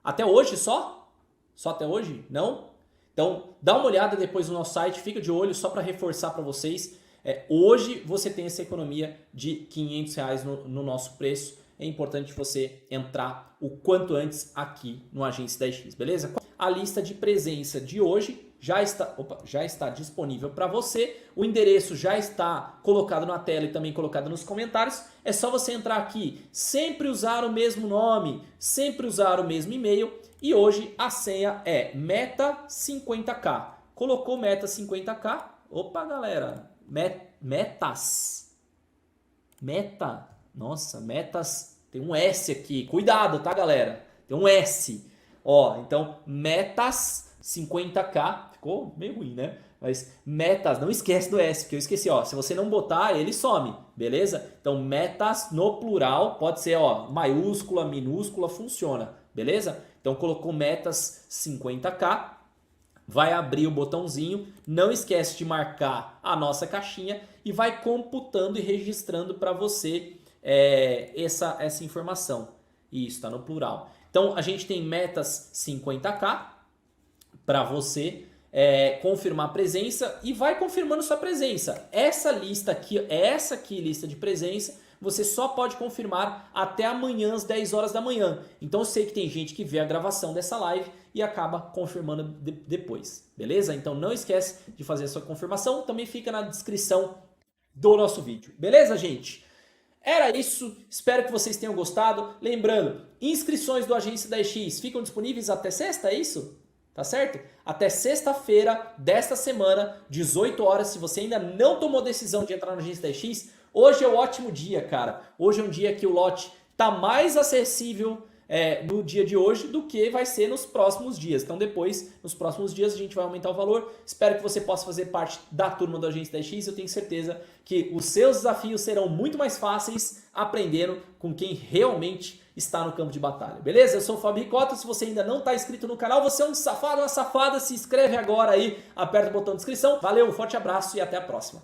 até hoje só? Só até hoje? Não? Então, dá uma olhada depois no nosso site, fica de olho só para reforçar para vocês. Hoje você tem essa economia de R$500 no nosso preço. É importante você entrar o quanto antes aqui no Agência 10X, beleza? A lista de presença de hoje já está disponível para você. O endereço já está colocado na tela e também colocado nos comentários. É só você entrar aqui, sempre usar o mesmo nome, sempre usar o mesmo e-mail. E hoje a senha é Meta50K. Colocou Meta 50K. Opa, galera. Metas. Meta. Nossa, metas. Tem um S aqui. Cuidado, tá, galera? Tem um S. Ó, então, Metas 50K. Ficou meio ruim, né? Mas Metas, não esquece do S, porque eu esqueci, ó. Se você não botar, ele some, beleza? Então, Metas no plural, pode ser, ó, maiúscula, minúscula, funciona, beleza? Então, colocou Metas 50K. Vai abrir o botãozinho, não esquece de marcar a nossa caixinha e vai computando e registrando para você essa informação. Isso, está no plural. Então, a gente tem Metas 50K para você confirmar a presença e vai confirmando sua presença. Essa lista aqui, lista de presença, você só pode confirmar até amanhã às 10 horas da manhã. Então eu sei que tem gente que vê a gravação dessa live e acaba confirmando depois, beleza? Então não esquece de fazer a sua confirmação, também fica na descrição do nosso vídeo, beleza, gente? Era isso, espero que vocês tenham gostado. Lembrando, inscrições do Agência 10X ficam disponíveis até sexta, é isso? Tá certo? Até sexta-feira desta semana, 18 horas, se você ainda não tomou decisão de entrar no Agência 10X, hoje é um ótimo dia, cara. Hoje é um dia que o lote tá mais acessível no dia de hoje do que vai ser nos próximos dias. Então depois, nos próximos dias, a gente vai aumentar o valor. Espero que você possa fazer parte da turma do Agência 10X. Eu tenho certeza que os seus desafios serão muito mais fáceis aprendendo com quem realmente está no campo de batalha. Beleza? Eu sou o Fábio Ricota. Se você ainda não está inscrito no canal, você é um safado, uma safada, se inscreve agora aí, aperta o botão de inscrição. Valeu, um forte abraço e até a próxima.